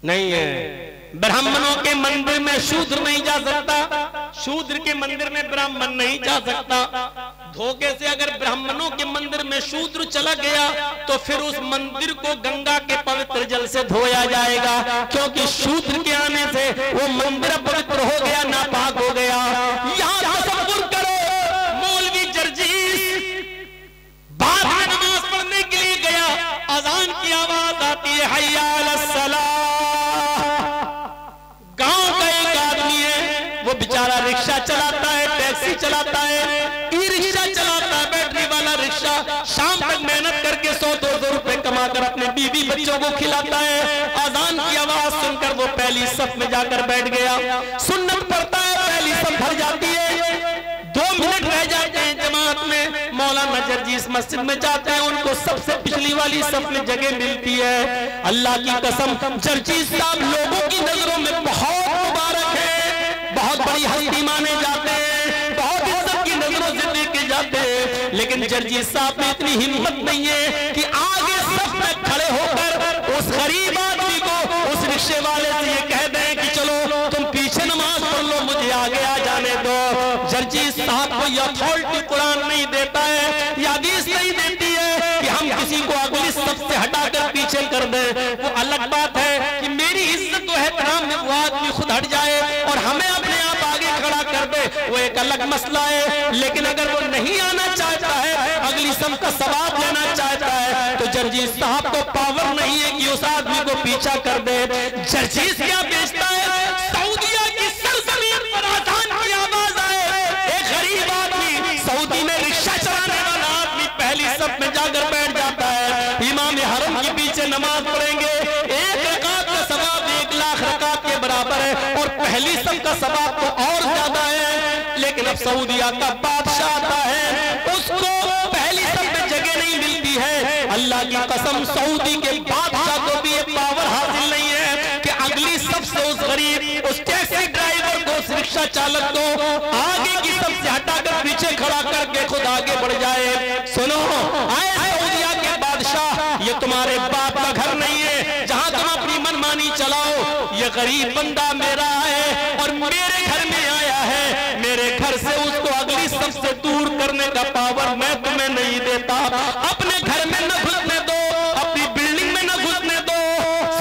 नहीं है। ब्राह्मणों के मंदिर में शूद्र नहीं जा सकता, शूद्र के मंदिर में ब्राह्मण नहीं जा सकता। धोखे से अगर ब्राह्मणों के मंदिर में शूद्र चला गया तो फिर उस मंदिर को गंगा के पवित्र जल से धोया जाएगा, क्योंकि शूद्र के आने से वो मंदिर पवित्र हो गया, नापाक हो गया। यहाँ तसव्वुर करो, मौलवी जर्जीस बाद में नमाज पढ़ने के लिए गया, अजान की आवाज आती है, हय्या अलस सलाह। गांव का एक आदमी है, वो बेचारा रिक्शा चलाता है, टैक्सी चलाता है, ई रिक्शा चलाता है, बैटरी वाला रिक्शा। शाम तक मेहनत करके 100-200 रुपए कमाकर अपने बीवी बच्चों को खिलाता है। अजान की आवाज सुनकर वो पहली सफ में जाकर बैठ गया, सुन्नत पढ़ता है, पहली सफ भर जाती है, 2 मिनट रह जाते हैं जमात में। मौलाना जर्जीस मस्जिद में जाते हैं, उनको सबसे पिछली वाली सफ में जगह मिलती है। अल्लाह की कसम, जर्जीस साहब लोगों की नजरों में बहुत मुबारक है, बहुत बड़ी हस्ती माने जाते हैं, बहुत इज्जत की नजरों से देखे जाते हैं। लेकिन जर्जीस साहब में इतनी हिम्मत नहीं है कि आगे सफ में खड़े होकर उस गरीब आदमी को, उस रिक्शे वाले से ये कह दें कि चलो तुम पीछे नमाज पढ़ लो, मुझे आगे आ जाने दो। जर्जीस साहब को यह अथॉरिटी कुरान नहीं देता है, यह हदीस नहीं देती है कि हम किसी को अगली सफ से हटाकर पीछे कर दें। वो अलग बात है कि मेरी इज्जत तो है तमाम में वो आदमी खुद हट जाए और हमें अपने आप आगे खड़ा कर दे, वो एक अलग मसला है। लेकिन अगर वो नहीं आना चाहता है, अगली सफ का सवाब लेना चाहता है, तो जर्जीस साहब को पावर नहीं है कि उस आदमी को पीछा कर दे। जर्जीस क्या बेचता है? सऊदिया की सरजमीन पर अजान की आवाज आए, एक गरीब आदमी सऊदी में रिक्शा चलाने वाला आदमी पहली सफ में जाकर बैठ जाता है, इमाम हरम के पीछे नमाज पढ़ेंगे, 1 रकात का सवाब 1 लाख रकात के बराबर है, और पहली सफ का सवाब तो और ज्यादा है। लेकिन अब सऊदिया का बादशाह आता है, उसको पहली सफ में जगह नहीं मिलती है। अल्लाह की कसम, सऊदी के बादशाह को भी ये पावर हासिल नहीं है कि अगली सफ से उस गरीब, उस टैक्सी ड्राइवर को, उस रिक्शा चालक को आगे की सफ से हटाकर पीछे खड़ा करके खुद आगे बढ़ जाए। सुनो, आए सऊदिया के बादशाह, ये तुम्हारे बाप का घर नहीं है जहां तुम अपनी मनमानी चलाओ। ये गरीब बंदा मेरा है और मेरे घर में आया है, मेरे घर से उसको अगली सफ से दूर करने का पावर मैं तुम्हें नहीं देता। अपने घर में न घुसने दो, अपनी बिल्डिंग में न घुसने दो,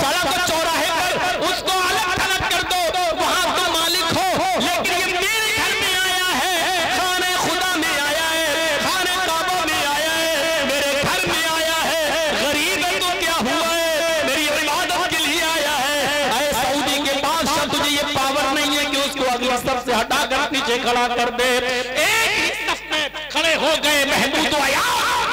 सड़क चौराहे पर उसको अलग थलग कर दो, वहां तुम मालिक हो। लेकिन ये मेरे घर में आया है, खाने खुदा में आया है, खाने काबा में आया है, मेरे घर में आया है, गरीब है तो क्या हुआ है, मेरी इबादत के लिए आया है। अरे सऊदी के बादशाह, तुझे ये पावर नहीं है कि उसको अगली सफ से हटाकर पीछे खड़ा कर दे। एक ही सफ में खड़े हो गए महमूद आया,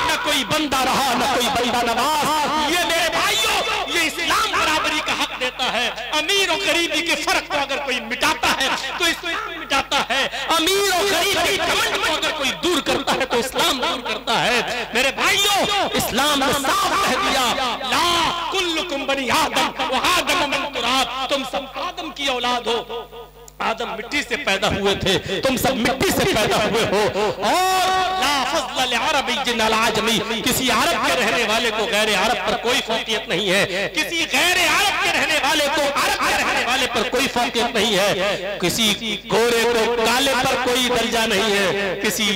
न कोई बंदा रहा न कोई बंदा नवाज। ये मेरे भाइयों, ये इस्लाम बराबरी का हक देता है। अमीर और गरीबी के फर्क को अगर कोई मिटाता है तो इस्लाम मिटाता है। अमीर और गरीब के घमंड को अगर कोई दूर करता है तो इस्लाम दूर करता है। मेरे भाइयों, इस्लाम ने साफ कह दिया, ला कुल्लुकुम बनी आदम व आदम मिन तुराब, तुम सब आदम की औलाद हो, आदम मिट्टी से पैदा हुए थे, तुम सब मिट्टी से पैदा हुए हो। और ला फज़्ल लिअरबिय्यिन अला अजमी, किसी अरब के रहने वाले को गैर अरब पर कोई फौकियत नहीं है, किसी गैर अरब के रहने वाले को अरब के रहने वाले पर कोई फौकियत नहीं है, किसी गोरे को काले पर कोई दर्जा नहीं है, किसी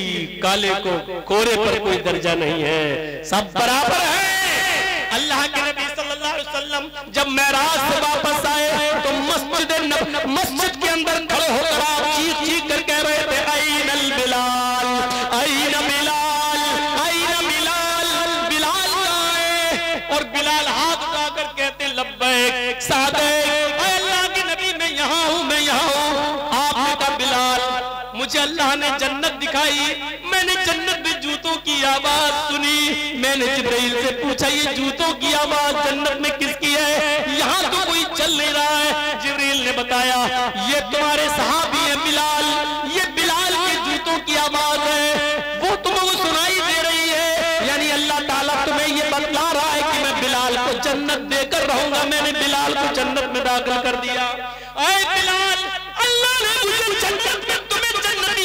काले को गोरे पर कोई दर्जा नहीं है, सब बराबर है। अल्लाह के नबी सल्लल्लाहु अलैहि वसल्लम जब मेराज से वापस आए तो मस्जिद के अंदर खड़े होकर आप चीख चीख कर कह रहे थे, ऐनल बिलाल, ऐन बिलाल, ऐन बिलाल, बिलाल कहाँ है? और बिलाल हाथ उठाकर कहते लब्बैक सादिक, अल्लाह के नबी मैं यहाँ हूँ, मैं यहाँ हूँ। आपने कहा बिलाल, मुझे अल्लाह ने जन्नत दिखाई, मैंने जन्नत में जूतों की आवाज सुनी, मैंने जिब्रील से पूछा ये जूतों की आवाज जन्नत में किसकी है? यहाँ तो कोई चल नहीं रहा है। जिब्रील ने बताया ये तुम्हारे सहाबी है बिलाल, ये बिलाल के जूतों की आवाज है, वो तुम्हें सुनाई दे रही है। यानी अल्लाह ताला तुम्हें ये बतला रहा है कि मैं बिलाल को जन्नत देकर रहूंगा, मैंने बिलाल को जन्नत में दाखिल कर दिया। ऐ बिलाल, अल्लाह ने मुझे जन्नत में तुम्हें जन्नती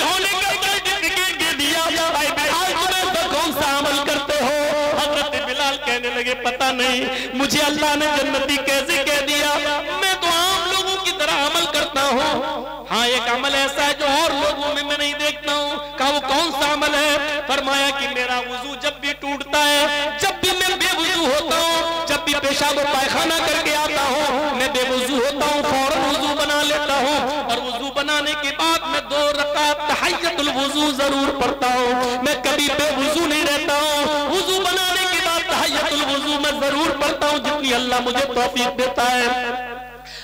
कहने लगे पता नहीं मुझे अल्लाह ने जन्नती कैसे कह दिया, मैं तो आम लोगों की तरह अमल करता हूँ। हाँ एक अमल ऐसा है जो और लोगों में मैं नहीं देखता हूँ। कहा वो कौन सा अमल है? फरमाया कि मेरा वुजू जब भी टूटता है, जब भी मैं बेवुजू होता हूँ, जब भी पेशाब और पायखाना करके आता हूँ, मैं बेवुजू होता हूँ, फौरन वुजू बना लेता हूँ और वुजू बनाने के बाद मैं 2 रकात तहियतुल वुजू जरूर पढ़ता हूँ। मैं कभी बेवुजू नहीं रहता हूँ, वुजू बनाने के बाद तहियतुल वुजू मैं जरूर पढ़ता हूँ जितनी अल्लाह मुझे तौफीक देता है।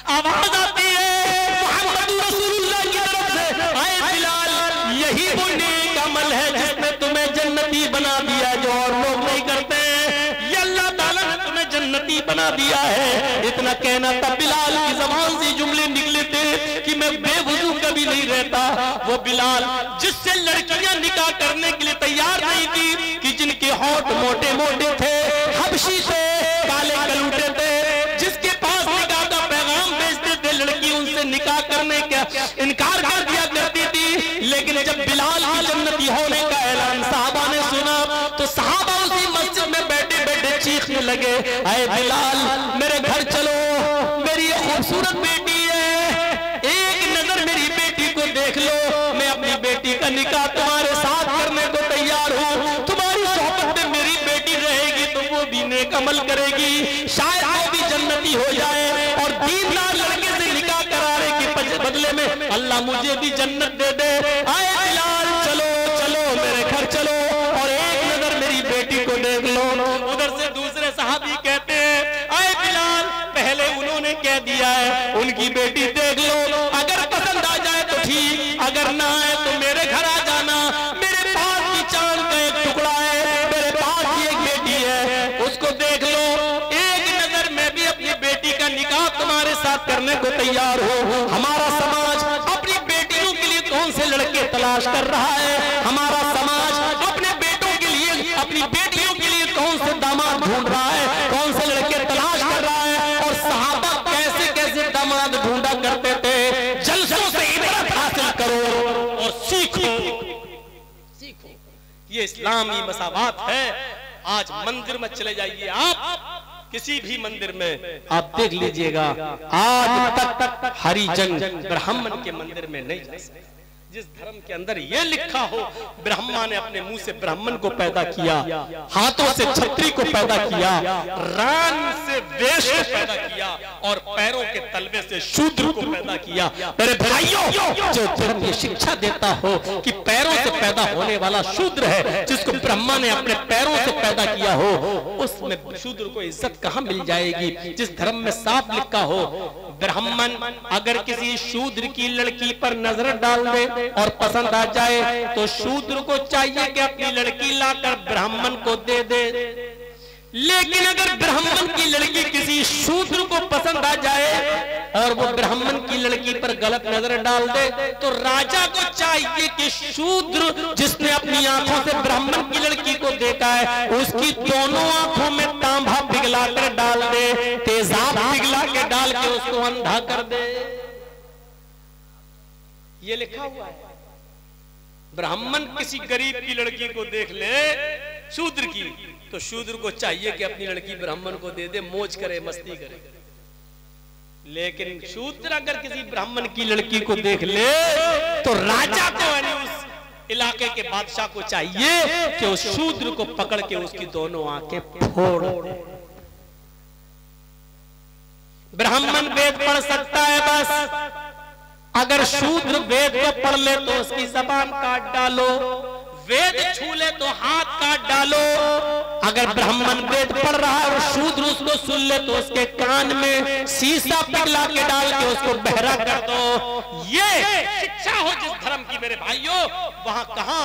आवाज आती है मोहम्मद रसूलुल्लाह की तरफ से, आए बिलाल यही वो नेक अमल है जिसने तुम्हें जन्नती बना दिया जो और लोग नहीं करते। ये अल्लाह ताला ने तुम्हें जन्नती बना दिया है। इतना कहना था बिलाल की ज़बान से जुमले निकले थे कि मैं बेवुजू कभी नहीं रहता। वो बिलाल जिससे लड़कियां निकाह करने के लिए तैयार नहीं थी, कि जिनके होंठ मोटे मोटे थे, हबशी थे, काले कलूटे थे, जिसके पास निकाह का पैगाम भेजते थे, लड़की उनसे निकाह करने का इनकार कर दिया करती थी। लेकिन जब बिलाल की जन्नती होने का ऐलान साहबा ने सुना तो साहबा उसी मस्जिद में बैठे बैठे चीखने लगे, आए बिलाल मेरे घर चलो, मेरी ये खूबसूरत बेटी है, एक नजर मेरी बेटी को देख लो, मैं अपनी बेटी का निकाह तुम्हारे साथ करने को तैयार हूँ। तुम्हारी सोहबत में मेरी बेटी रहेगी तो वो भी नेक अमल करेगी, शायद वो भी जन्नती हो जाए और दीनदार लड़के से निकाह कराने के बदले में अल्लाह मुझे भी जन्नत दे दे। आए बिलाल चलो चलो मेरे घर चलो और एक नजर मेरी बेटी को देख लो। उधर से दूसरे सहाबी कहते हैं, आए बिलाल पहले उन्होंने कह दिया है उनकी बेटी देख लो, अगर पसंद आ जाए तो ठीक, अगर ना आए तो मेरे घर आ जाना, मेरे पास की चांद का एक टुकड़ा है, मेरे पास की एक बेटी है, उसको देख लो, एक नजर मैं भी अपनी बेटी का निकाह तुम्हारे साथ करने को तैयार हूँ। हमारा समाज अपनी बेटियों के लिए कौन से लड़के तलाश कर रहा है? हमारा समाज अपने बेटों के लिए, अपनी बेटियों के लिए कौन से दामाद ढूंढ रहा है, कौन से लड़के तलाश कर रहा है? और सहाबा कैसे कैसे दामाद ढूंढा करते थे। जलसों से इबरत हासिल करो और सीखो, सीखो, ये इस्लामी मसावात है। आज मंदिर में चले जाइए आप, किसी भी मंदिर में आप देख लीजिएगा, आज तक हरिजन ब्राह्मण के मंदिर में नहीं जा सकते। जिस धर्म के अंदर ये लिखा हो ब्रह्मा ने अपने मुंह से ब्राह्मण को पैदा किया, हाथों से छत्री को पैदा किया, रान से वेश को पैदा किया और पैरों के तलवे से शूद्र को पैदा किया। मेरे भाइयों, जो धर्म ये शिक्षा देता हो कि पैरों से पैदा होने वाला शूद्र है, जिसको ब्रह्मा ने अपने पैरों से पैदा किया हो, उसमें शूद्र को इज्जत कहाँ मिल जाएगी? जिस धर्म में साफ लिखा हो ब्राह्मण अगर किसी शूद्र की लड़की पर नजर डाल दे और पसंद आ जाए तो शूद्र को चाहिए कि अपनी लड़की लाकर ब्राह्मण को दे दे। लेकिन अगर ब्राह्मण की लड़की किसी शूद्र को पसंद आ जाए और वो ब्राह्मण की लड़की पर गलत नजर डाल दे तो राजा को चाहिए कि शूद्र जिसने अपनी आंखों से ब्राह्मण की लड़की को देखा है उसकी दोनों आंखों में तांबा पिघला कर डाल दे, तेजाब पिघला के डाल के उसको अंधा कर दे। ये लिखा हुआ है। ब्राह्मण किसी गरीब की लड़की को देख ले शूद्र की तो शूद्र को चाहिए कि अपनी लड़की ब्राह्मण को दे दे, मौज करे, मस्ती करे। लेकिन शूद्र अगर किसी ब्राह्मण की लड़की को देख ले तो राजा को यानी उस इलाके के बादशाह को चाहिए कि उस शूद्र को पकड़ के उसकी दोनों आंखें फोड़ दे। ब्राह्मण वेद पढ़ सकता है बस, अगर शूद्र वेद को पढ़ ले तो उसकी जबान काट डालो, वेद छू ले तो हाथ काट डालो। अगर ब्राह्मण वेद पढ़ रहा है और शूद्र उसको सुन ले तो उसके कान में शीशा पिघला के डाल के उसको बहरा कर दो। ये शिक्षा हो जिस धर्म की मेरे भाइयों, वहां कहां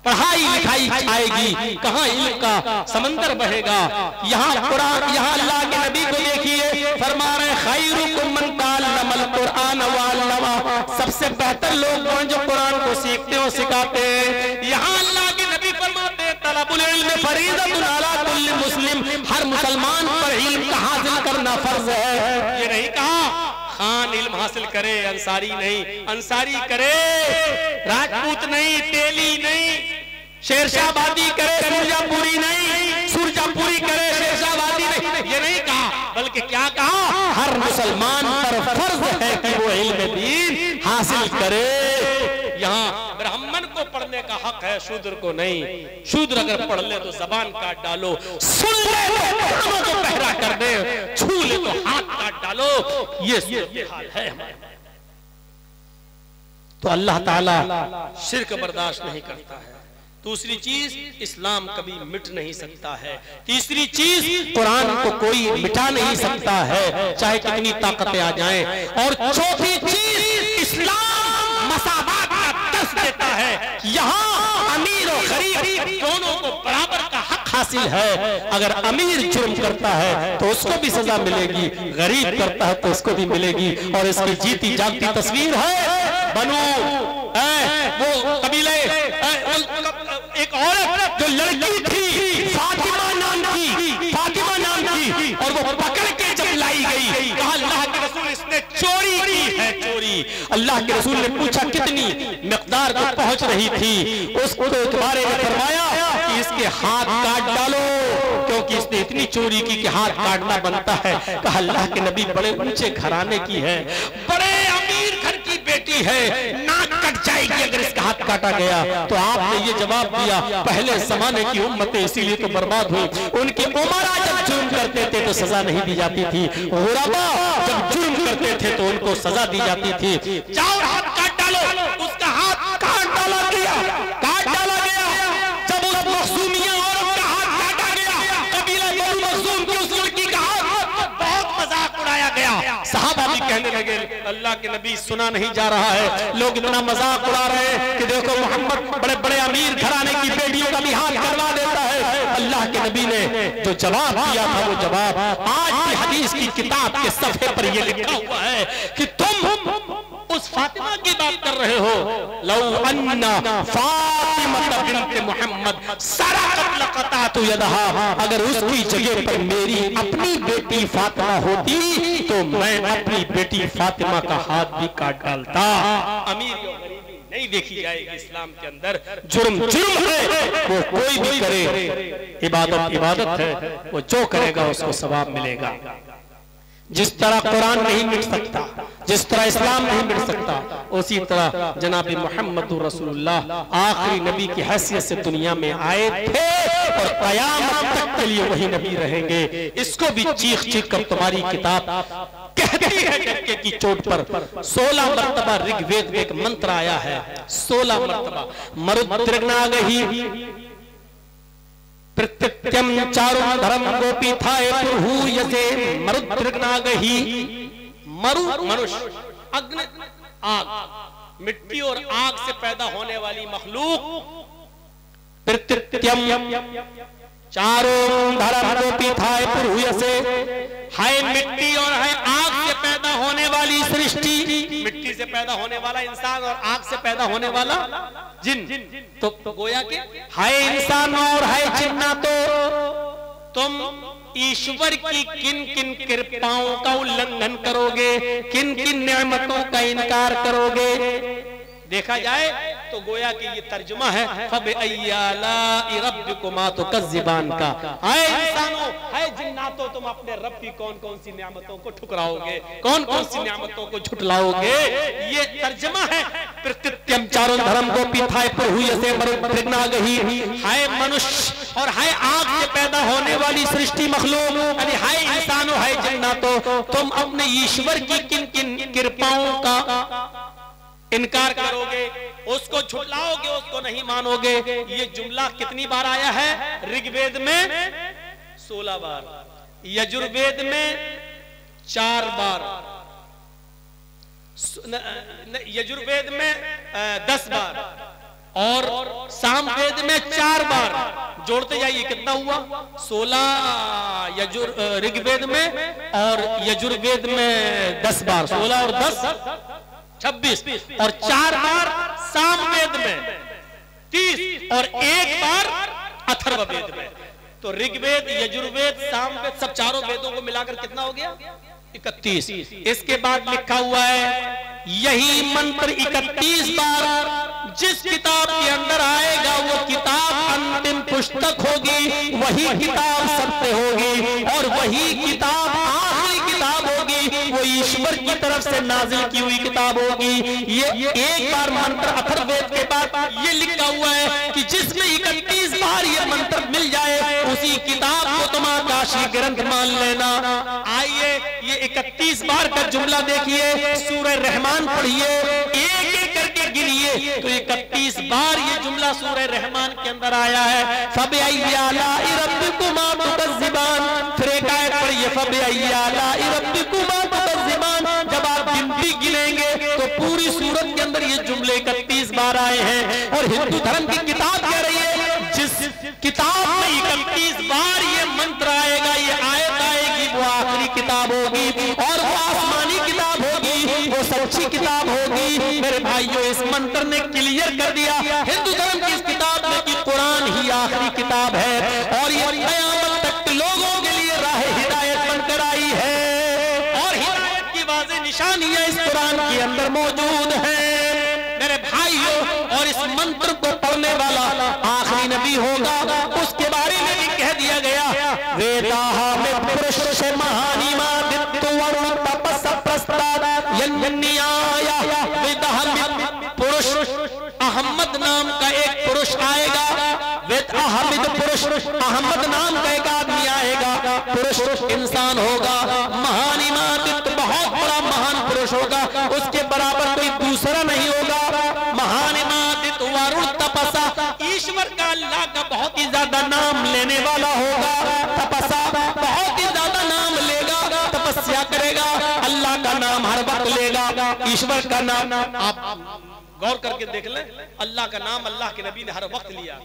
पढ़ाई लिखाई आएगी, कहां इल्म का समंदर बहेगा। यहाँ कुरान, यहाँ अल्लाह के नबी को देखिए फरमा रहे खैरुकुम मन तअल्लमल कुरान व अल्लमा, सबसे बेहतर लोग हैं जो कुरान को सीखते और सिखाते हैं। यहाँ अल्लाह के नबी फरमाते हैं तलबुल इल्म फरीदतुन अला कुल्ली मुस्लिम, हर मुसलमान पर इल्म का हासिल करना फर्ज है। ये नहीं कहा खान इल्म हासिल करे, अंसारी नहीं, अंसारी करे, राजपूत नहीं, तेली नहीं, शेरशाहबादी करे सुरजापुरी नहीं, सुरजापुरी करे शेरशाहबादी नहीं, ये नहीं कहा, बल्कि क्या कहा, हर मुसलमान पर फर्ज है कि वो इल्म दीन हासिल करे। यहाँ ब्राह्मण को पढ़ने का हक है, शूद्र को नहीं। शूद्र अगर पढ़ ले तो जबान काट डालो, सुन ले तो कानों को बहरा कर दे, छू ले तो हाथ काट डालो। ये हाल है हमारे। तो अल्लाह ताला शिर्क बर्दाश्त नहीं करता है। दूसरी चीज, इस्लाम कभी मिट नहीं सकता है। तीसरी चीज, कुरान को कोई मिटा नहीं सकता है, चाहे कितनी ताकतें आ जाएं। और चौथी चीज, इस्लाम मसावात का दर्स देता है। यहाँ अमीर और गरीब दोनों को बराबर का हक हासिल है। अगर अमीर जुर्म करता है तो उसको भी सजा मिलेगी, गरीब करता है तो उसको भी मिलेगी। और इसकी जीती जागती तस्वीर है बनो वो कबीले, एक औरत जो लड़की थी फातिमा नाम की, फातिमा नाम की, और वो पकड़ के जब लाई गई, कहा अल्लाह के रसूल इसने चोरी की है, चोरी। अल्लाह के रसूल ने पूछा कितनी मिकदार को पहुंच रही थी, उसको एक बारे में फरमाया कि इसके हाथ काट डालो, क्योंकि इसने इतनी चोरी की कि हाथ काटना बनता है। कहा अल्लाह के नबी बड़े ऊंचे घराने की है, बड़े अमीर घर की बेटी है, नाक कट जाएगी अगर इसका हाथ काटा गया। तो आपने ये जवाब दिया, पहले जमाने की उम्मतें इसीलिए तो बर्बाद हुई, उनके उमरा जब जुर्म करते थे तो सजा नहीं दी जाती थी, गुरबा जब जुर्म करते थे तो उनको सजा दी जाती थी। जाओ हाथ काट डालो, उसका हाथ काट डाला गया, काट डाला गया। जब उस मखसूमिया औरत का हाथ काटा गया, कबीला बनु मखसूम की उस लड़की का हाथ, बहुत मजाक उड़ाया गया। सहाबा भी कहने लगे अल्लाह के नबी सुना नहीं जा रहा है, लोग इतना मजाक उड़ा रहे हैं कि देखो मोहम्मद बड़े बड़े अमीर घराने की बेटियों का भी हाथ करवा देता है। अल्लाह के नबी ने जो जवाब दिया था वो जवाब आज की हदीस की किताब के सफ़े पर ये लिखा हुआ है कि तुम उस फातिमा की बात कर रहे हो, लौ अन्ना फातिमा बिन्त मोहम्मद सरक़त लक़तअतु यदहा, अगर उसकी जगह पर मेरी अपनी बेटी फातिमा होती तो मैं अपनी बेटी फातिमा का हाथ भी काट डालता। अमीर और गरीबी नहीं देखी जाएगी इस्लाम के अंदर। जुर्म जुर्म है, वो कोई भी करे, इबादत इबादत है, वो जो करेगा उसको सवाब मिलेगा। जिस तरह कुरान नहीं मिट सकता, जिस तरह इस्लाम नहीं मिट सकता, उसी तरह जनाब मोहम्मद रसूलुल्लाह आखिरी नबी की हैसियत से दुनिया में आए थे और क़यामत तक के लिए वही नबी रहेंगे। इसको भी चीख चीख कर तुम्हारी किताब कहती है डंके की चोट पर। 16 मरतबा ऋग्वेद में एक मंत्र आया है, 16 मरतबा मरुद्रगनागहि प्रत्यत्यम चारुं धर्म गोपी थाए पुरहु यसे मरुद्रगनागहि। मरु मनुष्य, अग्नि आग, मिट्टी और आग से पैदा होने वाली मखलूक। प्रत्यत्यम चारुं धर्म गोपी थाए पुरहु यसे, है मिट्टी और है आग से पैदा होने वाली सृष्टि। मिट्टी से पैदा होने वाला इंसान और आग से पैदा होने वाला जिन। तो गोया के है इंसान और है जिन्ना, तो तुम ईश्वर की किन किन कृपाओं का उल्लंघन करोगे, किन किन नेमतों का इनकार करोगे। देखा जाए तो गोया कि ये तर्जुमा है फबअय्यालाइ रब्बिकुमा तुकज़्ज़िबान का। हाय इंसानों, हाय जिन्नातों, तुम अपने रब की कौन कौन सी नेमतों को ठुकराओगे, कौन कौन सी नेमतों को झुठलाओगे। ये तर्जुमा है। प्रत्यत्यम चारों धर्म को पिथाए पर हुई से मरुद्रगनागहि। हाय मनुष्य और हाय आग से पैदा होने वाली सृष्टि मखलूक, यानी हाय इंसानों, हाय जिन्नातों, तुम अपने ईश्वर की किन किन कृपाओं का इनकार करोगे, उसको झुटलाओगे, उसको नहीं मानोगे। ये जुमला कितनी बार आया है ऋग्वेद में? 16 बार, यजुर्वेद में 4 बार, यजुर्वेद में 10 बार और सामवेद में 4 बार। जोड़ते जाइए कितना हुआ? 16 ऋग्वेद में और यजुर्वेद में 10 बार, 16 और 10 26 और 4 बार सामवेद में 30 और 1 बार अथर्ववेद में। तो ऋग्वेद, यजुर्वेद, सामवेद, सब चारों वेदों को मिलाकर कितना हो गया? 31। इसके बाद लिखा हुआ है यही मंत्र 31 बार जिस किताब के अंदर आएगा वो किताब अंतिम पुस्तक होगी, वही किताब सत्य होगी और वही किताब आखिरी किताब होगी, वो ईश्वर की तरफ से नाजिल की हुई किताब होगी। ये एक बार मंत्र अथर्ववेद के बाद ये लिखा हुआ है कि जिसमें 31 बार ये मंत्र मिल जाए उसी किताब को तुम आकाशी ग्रंथ मान लेना। आइए ये 31 बार का जुमला देखिए, सूरह रहमान पढ़िए, एक एक करके गिनिए तो 31 बार ये जुमला सूरह रहमान के अंदर आया है। फबिअय्यि आलाइ रब्बिकुमा तुकज़्ज़िबान। फिर एक आयत पढ़िए, फबिअय्यि आलाइ रब्बिकुमा तुकज़्ज़िबान। जब आप गिनती गिनेंगे तो पूरी सूरत के अंदर ये जुमले 31 बार आए हैं। और हिंदू धर्म की किताब कह रही है जिस किताब में 31 बार ये मंत्र आएगा, ये आयत आएगी, वो आखिरी किताब होगी और वो आसमानी किताब होगी, वो सच्ची किताब होगी। मेरे भाइयों, इस मंत्र ने क्लियर कर दिया हिंदू धर्म की इस किताब में कि कुरान ही आखिरी किताब है और ये क़यामत तक के लोगों के लिए राह हिदायत बनकर आई है और हिदायत की वाज़ेह निशानियां इस कुरान के अंदर मौजूद हैं। मेरे भाइयों, और इस मंत्र को पढ़ने वाला आखिरी नबी होगा, उसके बारे में भी कह दिया गया, वेदाहा में पुरुष से महानी मादित्य वरुण तपस प्रस्ताद यन्याया। वेदाहा में पुरुष अहमद नाम का एक पुरुष आएगा, वेद अहमद पुरुष, अहमद नाम का एक आदमी आएगा, पुरुष इंसान होगा, महानी मादित्य बहुत बड़ा महान पुरुष होगा, उसके बराबर कोई दूसरा नहीं होगा। महानी मादित्य वरुण तपसा, ईश्वर का अल्लाह का बहुत ही ज्यादा नाम लेने वाला होगा। तपसा, बहुत ही ज्यादा नाम लेगा, तपस्या करेगा, अल्लाह का नाम हर वक्त लेगा, ईश्वर का नाम। आप गौर करके देख लें, अल्लाह का नाम अल्लाह के नबी ने हर वक्त लिया।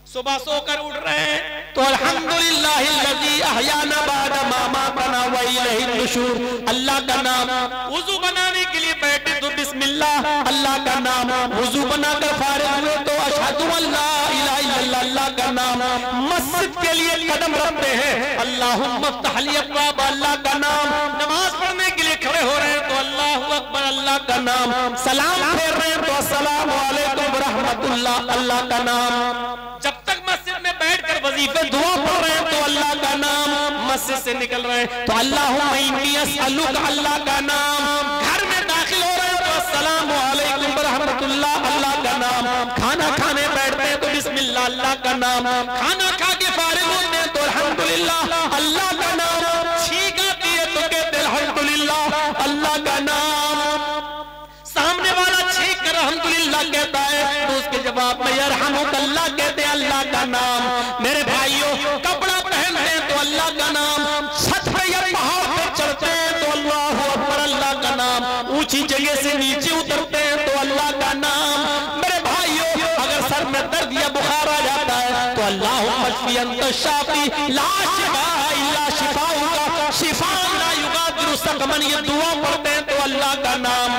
सुबह सोकर उठ रहे हैं तो अल्हम्दुलिल्लाहिल्लज़ी अहयाना बादा मा मातना व इलैहि नुशूर, अल्लाह का नाम। वुजू बनाने के लिए बैठे तो बिस्मिल्लाह, अल्लाह का नाम। वुजू बनाकर फारिग हुए तो अशहदु अल्ला इलाहा इल्लल्लाह, अल्लाह का नाम। मस्जिद के लिए कदम रखते हैं, अल्लाहुम्मा इफ्तह ली अब्वाब, अल्लाह का नाम। नमाज पढ़ने के लिए खड़े हो रहे हैं तो अल्लाहु अकबर, अल्लाह का नाम। सलाम फेर रहे हैं तो अस्सलामु अलैकुम व रहमतुल्लाह, अल्लाह का नाम। जब तक मस्जिद में बैठकर वजीफे दुआ पढ़ रहे हैं तो अल्लाह का नाम। मस्जिद से निकल रहे हैं तो अल्लाहुम्मा इन्नी अस्अलुका, अल्लाह का नाम। घर में दाखिल हो रहे हैं तो अस्सलामु अलैकुम व रहमतुल्लाह, अल्लाह का नाम। खाना खाने बैठते हैं तो बिस्मिल्लाह, अल्लाह का नाम। खाना खा के फारिग होते हैं तो अल्हम्दुलिल्लाह, अल्लाह का नाम। छींक आती है तो कहते हैं अल्हम्दुलिल्लाह, अल्लाह का नाम। सामने वाला छींक कर अल्हम्दुलिल्लाह कहता है तो उसके जवाब में यरहमुकल्लाह कहते हैं, अल्लाह का नाम। मेरे भाइयों, कपड़ा पहनते हैं तो अल्लाह का नाम। छत पे या पहाड़ पे चढ़ते हैं तो अल्लाहु अकबर, अल्लाह का नाम। ऊंची जगह से नीचे उतरते हैं तो अल्लाह का नाम। मेरे भाइयों, अगर सर में दर्द या बुखार आ जाता है तो अल्लाहुम्मा शफी अंत शाफी ला शिफा इल्ला शिफाउका शिफाअन ला युगादिरु सकमन, ये दुआ पढ़ते हैं तो अल्लाह का नाम।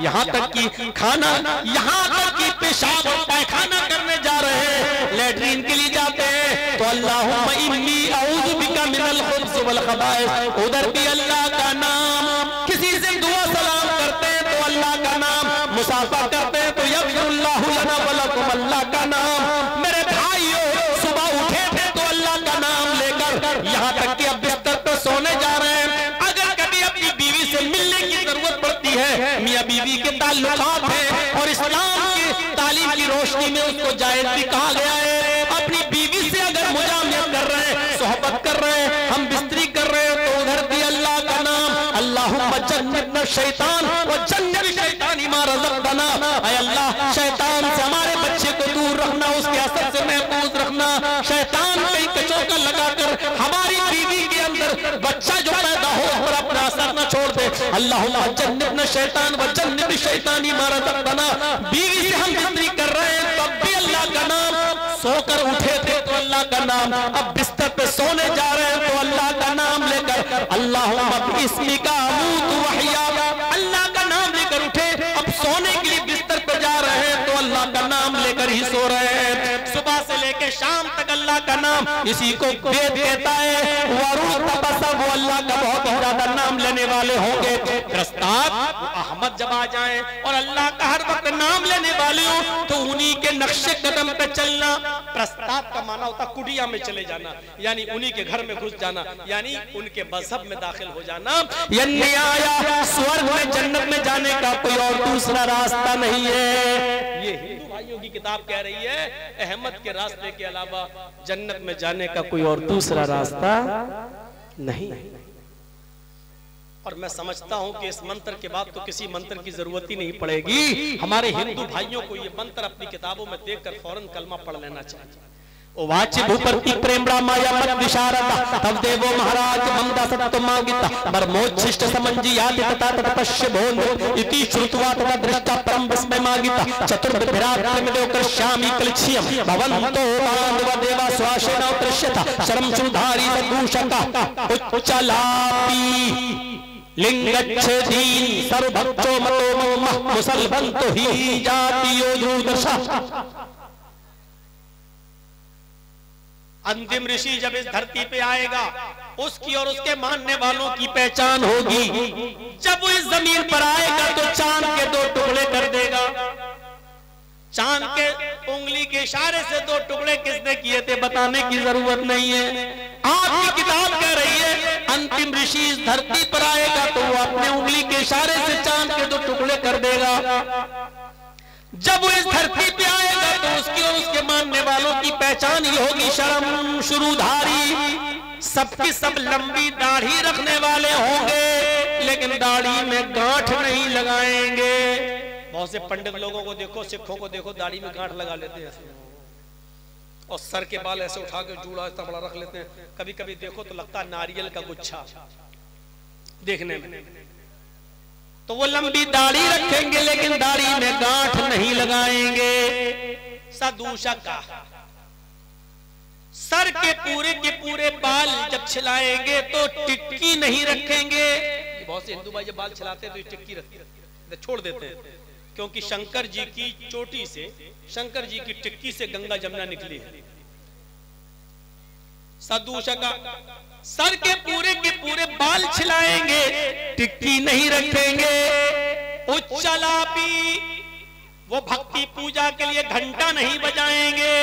यहाँ तक कि खाना, यहाँ तक कि पेशाब और पैखाना करने जा रहे हैं, लैट्रीन के लिए जाते हैं तो अल्लाहुम्मा इन्नी अऊज़ु बिका मिनल खुब्ज़ वल खबाइस, उधर भी अल्लाह का नाम। किसी से दुआ सलाम करते हैं तो अल्लाह का नाम। मुसाफा करते हैं तो यग़फ़िरुल्लाहु लना व लकुम, अल्लाह का नाम। मेरे भाइयों, सुबह उठे थे तो अल्लाह का नाम लेकर, यहाँ तक कि अब बिस्तर पर सोने जा रहे हैं, अगर कभी अपनी बीवी से मिलने की जरूरत पड़ती है, मियां बीवी के ताल्लुकात हैं और इस्लाम की तालीम की रोशनी में उसको जायज भी कहा गया है। अपनी बीवी से अगर मुजामत कर रहे हैं, सोहबत कर रहे हैं, हम बिस्तरी कर रहे हैं तो उधर भी अल्लाह का नाम। अल्लाहुम्मा जन्निबना शैतान व जन्निब शैतान मा रज़क़तना, ऐ अल्लाह शैतान से हमारे बच्चे को दूर रखना, उसके असर से महफूज रखना। शैतान कहीं कचौका लगाकर हमारी बीवी के अंदर बच्चा जो पैदा हो और अपना असर न छोड़ दे। अल्लाहुम्मा जन्निबना शैतान व जन्निब शैतान मा रज़क़तना। बीवी से हम बिस्तरी कर रहे हैं तब भी अल्लाह का नाम। सोकर उठे थे तो अल्लाह का नाम। अब बिस्तर पे सोने जा रहे हैं तो अल्लाह का नाम लेकर, अल्लाहुम्मा बिस्मिका अमूतु व अहया, अल्लाह का नाम लेकर उठे। अब सोने के लिए बिस्तर पे जा रहे हैं तो अल्लाह का नाम लेकर ही सो रहे हैं। सुबह से लेकर शाम तक अल्लाह का नाम, इसी को वेद कहता है। वरुण तपस्सा, वो अल्लाह का बहुत ही ज्यादा नाम लेने करने वाले होंगे। प्रस्ताव अहमद जब आ जाए और अल्लाह का हर वक्त नाम लेने वाले हो तो उन्हीं के नक्शे कदम पे चलना। प्रस्ताव का माना होता कुटिया में चले जाना, यानी उन्हीं के घर में घुस जाना, यानी उनके मजहब में दाखिल हो जाना। स्वर्ग में जन्नत में जाने का कोई और दूसरा रास्ता नहीं है। ये हिंदू भाइयों की किताब कह रही है अहमद के रास्ते के अलावा जन्नत में जाने का कोई और दूसरा रास्ता नहीं। और मैं समझता हूं कि इस मंत्र के बाद तो किसी मंत्र की जरूरत ही नहीं पड़ेगी। हमारे हिंदू भाइयों को ये मंत्र अपनी किताबों में देखकर फौरन कलमा पढ़ लेना चाहिए। वाच्य भूपति प्रेम माया मत विशारदा तब देवो महाराज ममता सत्य मांगिता मर्मोच्छिष्ट समंजी याति तथा तपश्य भोन इति श्रुत्वा तथा दृष्टा परम विस्मय मांगिता चतुर्थ विराट्रमिदो कर्ष्यामि कलक्ष्यम भवन्तो बांधव देवा स्वाशेन उत्तरश्यता शरम चुधारी सदूषका उच्चलापी लिंगच्छदीन सर्वभक्तो मतो मम मुसलबंतो ही जातियो दुर्दशा। अंतिम ऋषि जब इस धरती पे आएगा उसकी और उसके मानने वालों की पहचान होगी। जब वो इस जमीन पर आएगा तो चांद के 2 टुकड़े कर देगा। चांद के उंगली के इशारे से 2 टुकड़े किसने किए थे बताने की जरूरत नहीं है। आपकी किताब कह रही है अंतिम ऋषि इस धरती पर आएगा तो वो अपने उंगली के इशारे से चांद के 2 टुकड़े कर देगा। जब वो इस धरती पे आएगा तो उसकी और उसके मानने वालों की पहचान ही होगी शर्म शुरूधारी। सबकी सब लंबी दाढ़ी रखने वाले होंगे लेकिन दाढ़ी में गांठ नहीं लगाएंगे। बहुत से पंडित लोगों को देखो, सिखों को देखो, दाढ़ी में गांठ लगा लेते हैं और सर के बाल ऐसे उठा के जूड़ा इतना बड़ा रख लेते हैं। कभी कभी देखो तो लगता है नारियल का गुच्छा देखने में। तो वो लंबी दाढ़ी रखेंगे लेकिन दाढ़ी में गांठ नहीं लगाएंगे। सदूषका सर के पूरे बाल जब छिलाएंगे तो टिक्की नहीं रखेंगे। बहुत से हिंदू भाई जब बाल छिलाते हैं तो टिक्की रखते छोड़ देते हैं क्योंकि शंकर जी की चोटी से, शंकर जी की टिक्की से गंगा जमुना निकली है। सदूषका सर के पूरे बाल छिलाएंगे, टिक्की नहीं रखेंगे। उच्चलापी वो भक्ति पूजा के लिए घंटा नहीं बजाएंगे।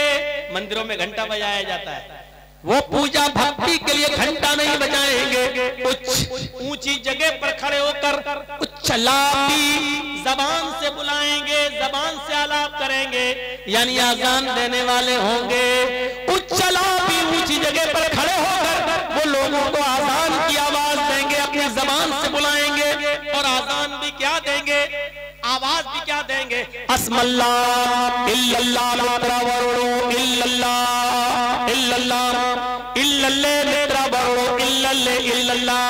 मंदिरों में घंटा बजाया जाता है, वो पूजा भक्ति के लिए घंटा नहीं बजाएंगे। ऊंची जगह पर खड़े होकर उच्चलापी जबान से बुलाएंगे, जबान से आलाप करेंगे, यानी आजान देने वाले होंगे। उच्चलापी ऊंची जगह पर खड़े होकर वो लोगों को आजान की आवाज देंगे, अपनी जबान से बुलाएंगे और आजान भी क्या देंगे, आवाज भी क्या देंगे। अस्मल्लाह इल्लल्लाह मित्रवरुणो इल्लल्लाह इल्लल्लाह इल्लल्ले मित्रवरुणो इल्लल्ले इल्लल्लाह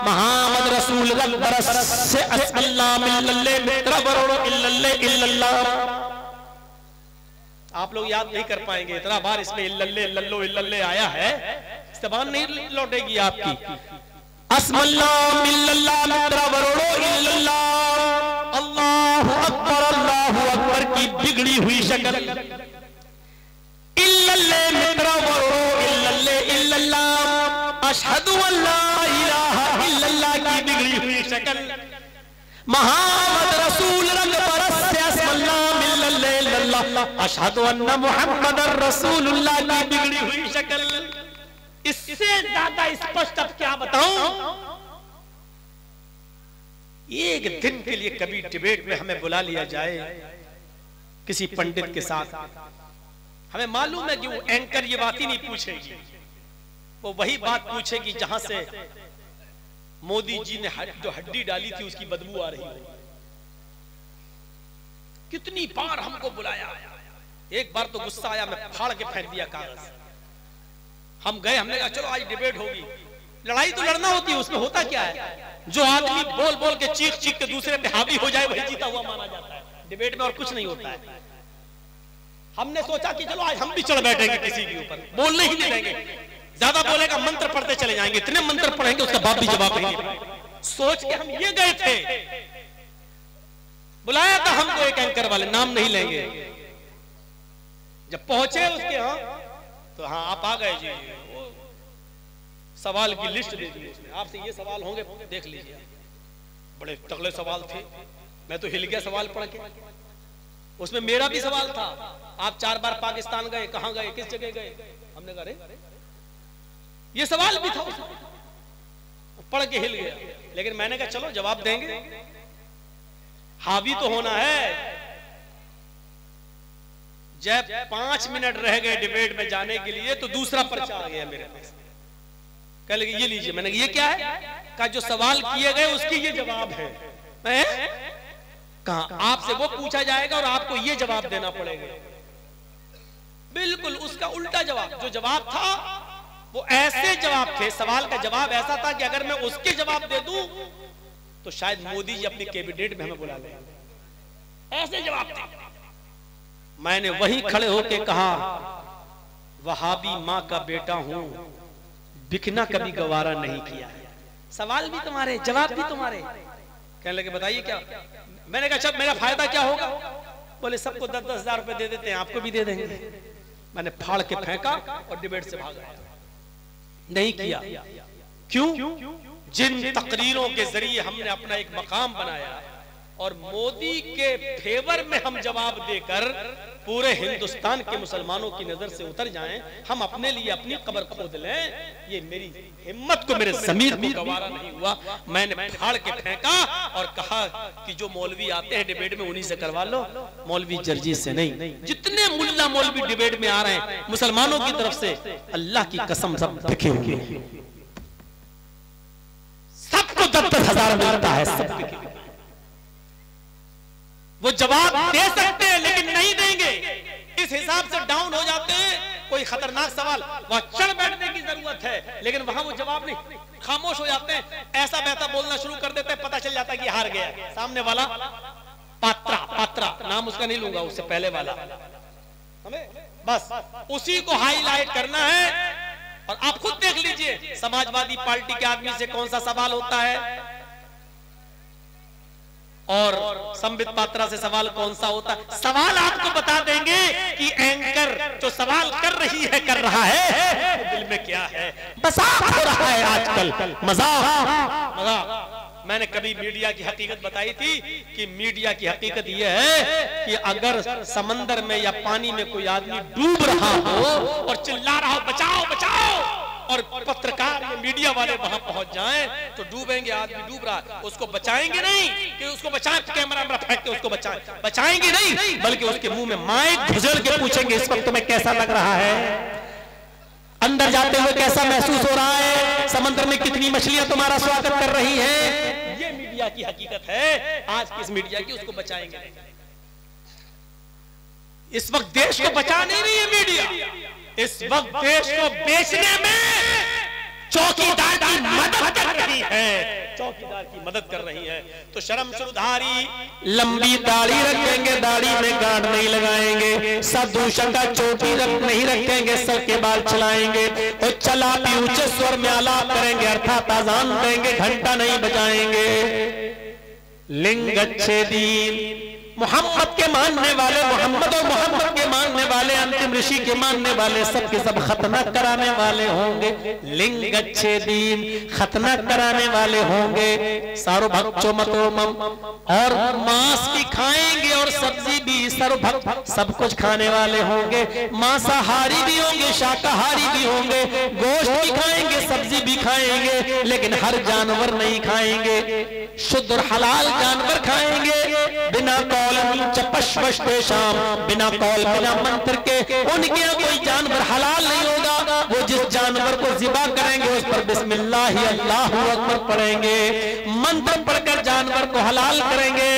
मुहम्मद रसूल रब्बरस से अस्मल्लाह इल्लल्ले मित्रवरुणो इल्लल्ले इल्लल्लाह। आप लोग याद नहीं कर पाएंगे, इतना बार इसमें इल्लल्ले इल्लल्लो इल्लल्ले आया है, जबान नहीं लौटेगी आपकी। अस्मल्लाह इल्लल्लाह मित्रवरुणो इल्लल्लाह अल्लाहु अकबर की बिगड़ी हुई शक्ल। इल्लल्ले मित्रवरुणो इल्लल्ले इल्लल्लाह अशहदु अल्ला इलाहा इल्लल्लाह की बिगड़ी हुई शक्ल। मुहम्मद रसूल रब्बरस से अस्मल्लाह इल्लल्ले इल्लल्लाह अशहदु अन्ना मुहम्मदर रसूलुल्लाह की बिगड़ी हुई शक्ल। इससे ज्यादा स्पष्ट अब क्या बताऊं। एक दिन के लिए कभी डिबेट में हमें बुला लिया जाए किसी पंडित के साथ, हमें मालूम है कि वो एंकर ये बात ही नहीं पूछेगी, वो वही बात पूछेगी जहां से मोदी जी ने जो हड्डी डाली थी उसकी बदबू आ रही है। कितनी बार हमको बुलाया, एक बार तो गुस्सा आया, मैं फाड़ के फेंक दिया कागज। हम गए, हमने कहा चलो आज डिबेट होगी। लड़ाई तो लड़ना होती है, उसमें होता क्या है, जो आदमी बोल बोल के चीख चीख के दूसरे पे हावी हो जाए वही जीता हुआ माना जाता है। डिबेट में और कुछ नहीं होता है। हमने सोचा कि चलो आज हम भी चढ़ बैठेंगे किसी के ऊपर, बोलने ही नहीं देंगे, ज्यादा बोलेगा मंत्र पढ़ते चले जाएंगे, इतने मंत्र पढ़ेंगे उसका बाप भी जवाब देंगे। सोच के हम ये गए थे, बुलाया था हमको एक एंकर वाले, नाम नहीं लेंगे। जब पहुंचे उसके यहाँ तो हाँ आप आ गए जी, वो सवाल की लिस्ट दे दी उसने, आपसे ये सवाल होंगे देख लीजिए। बड़े तगड़े सवाल थे, मैं तो हिल गया सवाल पढ़ के। उसमें मेरा भी सवाल था, आप 4 बार पाकिस्तान गए, कहां गए, किस जगह गए? हमने कहा अरे ये सवाल भी था उसमें, पढ़ के हिल गया। लेकिन मैंने कहा चलो जवाब देंगे, हावी तो होना है। जब 5 मिनट रह गए डिबेट में जाने के लिए तो दूसरा पर्चा आ गया मेरे पास। कह लगे ये लीजिए। मैंने ये क्या है? कहा जो सवाल किए गए उसके ये जवाब है। कहा आपसे वो पूछा जाएगा और आपको ये जवाब देना पड़ेगा। बिल्कुल उसका उल्टा जवाब। जो जवाब था वो ऐसे जवाब थे, सवाल का जवाब ऐसा था कि अगर मैं उसके जवाब दे दूं तो शायद मोदी जी अपनी कैबिनेट में हमें बुला लें। ऐसे जवाब थे। मैंने वहीं खड़े होकर कहा वहाबी माँ का बेटा हूं, बिकना कभी गवारा नहीं किया है। सवाल भी तुम्हारे, जवाब भी तुम्हारे। कहने लगे बताइए क्या? मैंने कहा अच्छा मेरा फायदा क्या होगा? बोले सबको 10-10 हजार रुपए दे देते हैं, आपको भी दे देंगे। मैंने फाड़ के फेंका और डिबेट से भाग गया। नहीं किया। क्यों? जिन तकरीरों के जरिए हमने अपना एक मकाम बनाया और मोदी के फेवर में हम जवाब देकर पूरे हिंदुस्तान के मुसलमानों की नजर से उतर जाएं, हम अपने लिए अपनी कब्र खोद लें, ये मेरी हिम्मत को, मेरे ज़मीर को गवारा नहीं हुआ। मैंने फाड़ के फेंका और कहा कि जो मौलवी आते हैं डिबेट में उन्हीं से करवा लो, मौलवी जर्जी से नहीं। जितने मुल्ला मौलवी डिबेट में आ रहे हैं मुसलमानों की तरफ से, अल्लाह की कसम सब बिके हुए, सबको 10-10 हजार मिलता है, सब बिके। वो जवाब दे सकते हैं लेकिन नहीं देंगे, इस हिसाब से डाउन हो जाते हैं। कोई खतरनाक सवाल वहां चढ़ बैठने की जरूरत है, लेकिन वहां वो जवाब नहीं, खामोश हो जाते हैं। ऐसा बहता बोलना शुरू कर देते हैं, पता चल जाता है कि हार गया। सामने वाला पात्रा नाम उसका नहीं लूंगा, उससे पहले वाला, हमें बस उसी को हाईलाइट करना है। और आप खुद देख लीजिए समाजवादी पार्टी के आदमी से कौन सा सवाल होता है और संबित पात्रा से सवाल कौन सा होता है। सवाल आपको बता देंगे कि एंकर जो सवाल कर रही है, कर रहा है, तो दिल में क्या है। मजाक हो रहा है आजकल, मजाक। मैंने कभी मीडिया की हकीकत बताई थी कि मीडिया की हकीकत यह है कि अगर समंदर में या पानी में कोई आदमी डूब रहा हो और चिल्ला रहा हो बचाओ बचाओ, और पत्रकार या मीडिया वाले वहां पहुंच जाएं तो डूबेंगे, आदमी डूब रहा है, उसको बचाएंगे नहीं कि उसको बचाएं, कैमरा में फेंक के उसको बचाएंगे नहीं, बल्कि उसके मुंह में माइक घुसेड़ के पूछेंगे इस वक्त तुम्हें कैसा लग रहा है, अंदर जाते हुए कैसा महसूस हो रहा है, समंदर में कितनी मछलियां तुम्हारा स्वागत कर रही हैं। ये मीडिया की हकीकत है। आज किस मीडिया की, उसको बचाएंगे नहीं। इस वक्त देश को बचाने नहीं है मीडिया, इस वक्त देश को बेचने में चौकीदार की मदद कर रही है, चौकीदार की मदद कर रही है। तो शर्मशुरधारी लंबी दाढ़ी रखेंगे, दाढ़ी में गांठ नहीं लगाएंगे, साधु शंका चोटी नहीं रखेंगे, सर के बाल चलाएंगे और चला भी ऊंचे स्वर में आलाप करेंगे, अर्थात अजान देंगे, घंटा नहीं बजाएंगे। लिंग अच्छे दीन, मोहम्मद के मानने वाले, मोहम्मद और मोहम्मद के मानने वाले, अंतिम ऋषि के मानने वाले, सबके सब खतना कराने वाले होंगे। लिंग अच्छे दीन, खतना कराने वाले होंगे। सर्वभक्षो मतोमम, और मांस भी खाएंगे और सब्जी भी, सर्वभक्त सब कुछ खाने वाले होंगे। मांसाहारी भी होंगे, शाकाहारी भी होंगे, गोश्त भी खाएंगे, सब्जी भी खाएंगे, लेकिन हर जानवर नहीं खाएंगे, शुद्ध और हलाल जानवर खाएंगे। बिना बिना कौल बिना मंत्र के उनके यहाँ कोई जानवर हलाल नहीं होगा। वो जिस जानवर को ज़िबा करेंगे उस पर बिस्मिल्लाह अल्लाहु अकबर पढ़ेंगे, मंत्र पढ़कर जानवर को हलाल करेंगे।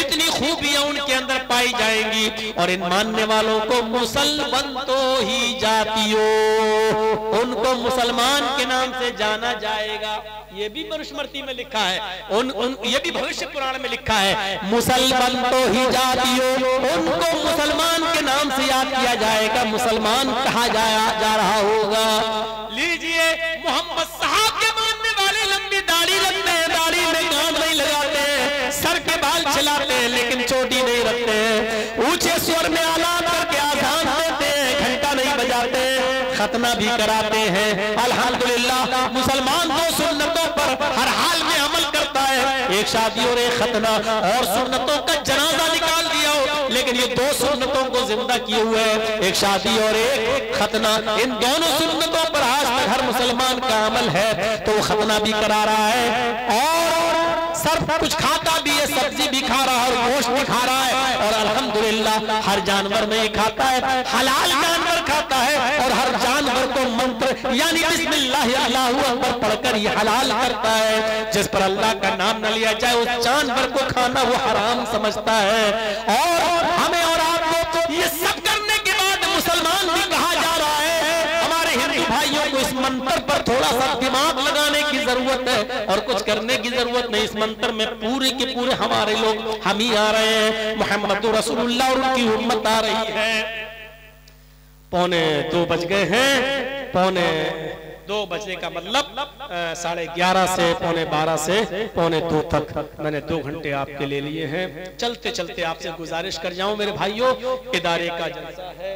इतनी खूबियां उनके अंदर पाई जाएंगी। और इन मानने वालों को मुसलमान तो ही जातियों, उनको मुसलमान के नाम से जाना जाएगा। ये भी मनुस्मृति में लिखा है, ये भी भविष्य पुराण में लिखा है, मुसलमान तो ही जातियों, उनको मुसलमान के नाम से याद किया जाएगा, मुसलमान कहा जा रहा होगा। लीजिए मोहम्मद साहब के मानने वाले लंबी दाढ़ी रखते हैं, दाढ़ी में गांठ नहीं लगाते हैं, सर के बाल छिलाते हैं लेकिन चोटी नहीं रखते हैं, ऊंचे स्वर में आलाप करके आजान देते हैं, घंटा नहीं बजाते, खतना भी कराते हैं। अल्हम्दुलिल्लाह मुसलमान दो सुन्नतों पर हर हाल में अमल करता है। एक एक शादी और एक खतना और सुन्नतों का जनाजा निकाल दिया हो, लेकिन ये दो सुन्नतों को जिंदा किए हुए है, एक शादी और एक खतना। इन दोनों सुन्नतों पर आज तक हर मुसलमान का अमल है, तो वो खतना भी करा रहा है और सब कुछ खाता भी है, सब्जी भी खा रहा है और गोश्त भी खा रहा है, और अल्हम्दुलिल्लाह हर जानवर में ये खाता है, हलाल जानवर खाता है, और हर जानवर को मंत्र यानी बिस्मिल्लाह अल्लाहु अकबर पढ़कर ये हलाल करता है। जिस पर अल्लाह का नाम न लिया जाए उस जानवर को खाना वो हराम समझता है। और हमें और आपको ये सब करने के बाद मुसलमान भी कहा जा रहा है। हमारे हिंदू भाइयों को इस मंत्र पर थोड़ा सा दिमाग लगाने की जरूरत है और कुछ करने की जरूरत नहीं। इस मंत्र में पूरे के पूरे हमारे लोग हम ही आ रहे हैं, मोहम्मद रसूलुल्लाह और उनकी उम्मत आ रही है। 2:45 बज गए हैं, 2:45 बजने का मतलब 11:30 से 11:45 से 11:45 तक मैंने 2 घंटे आपके ले लिए हैं। चलते चलते आपसे गुजारिश कर जाऊं मेरे भाइयों, इदारे का जलसा है।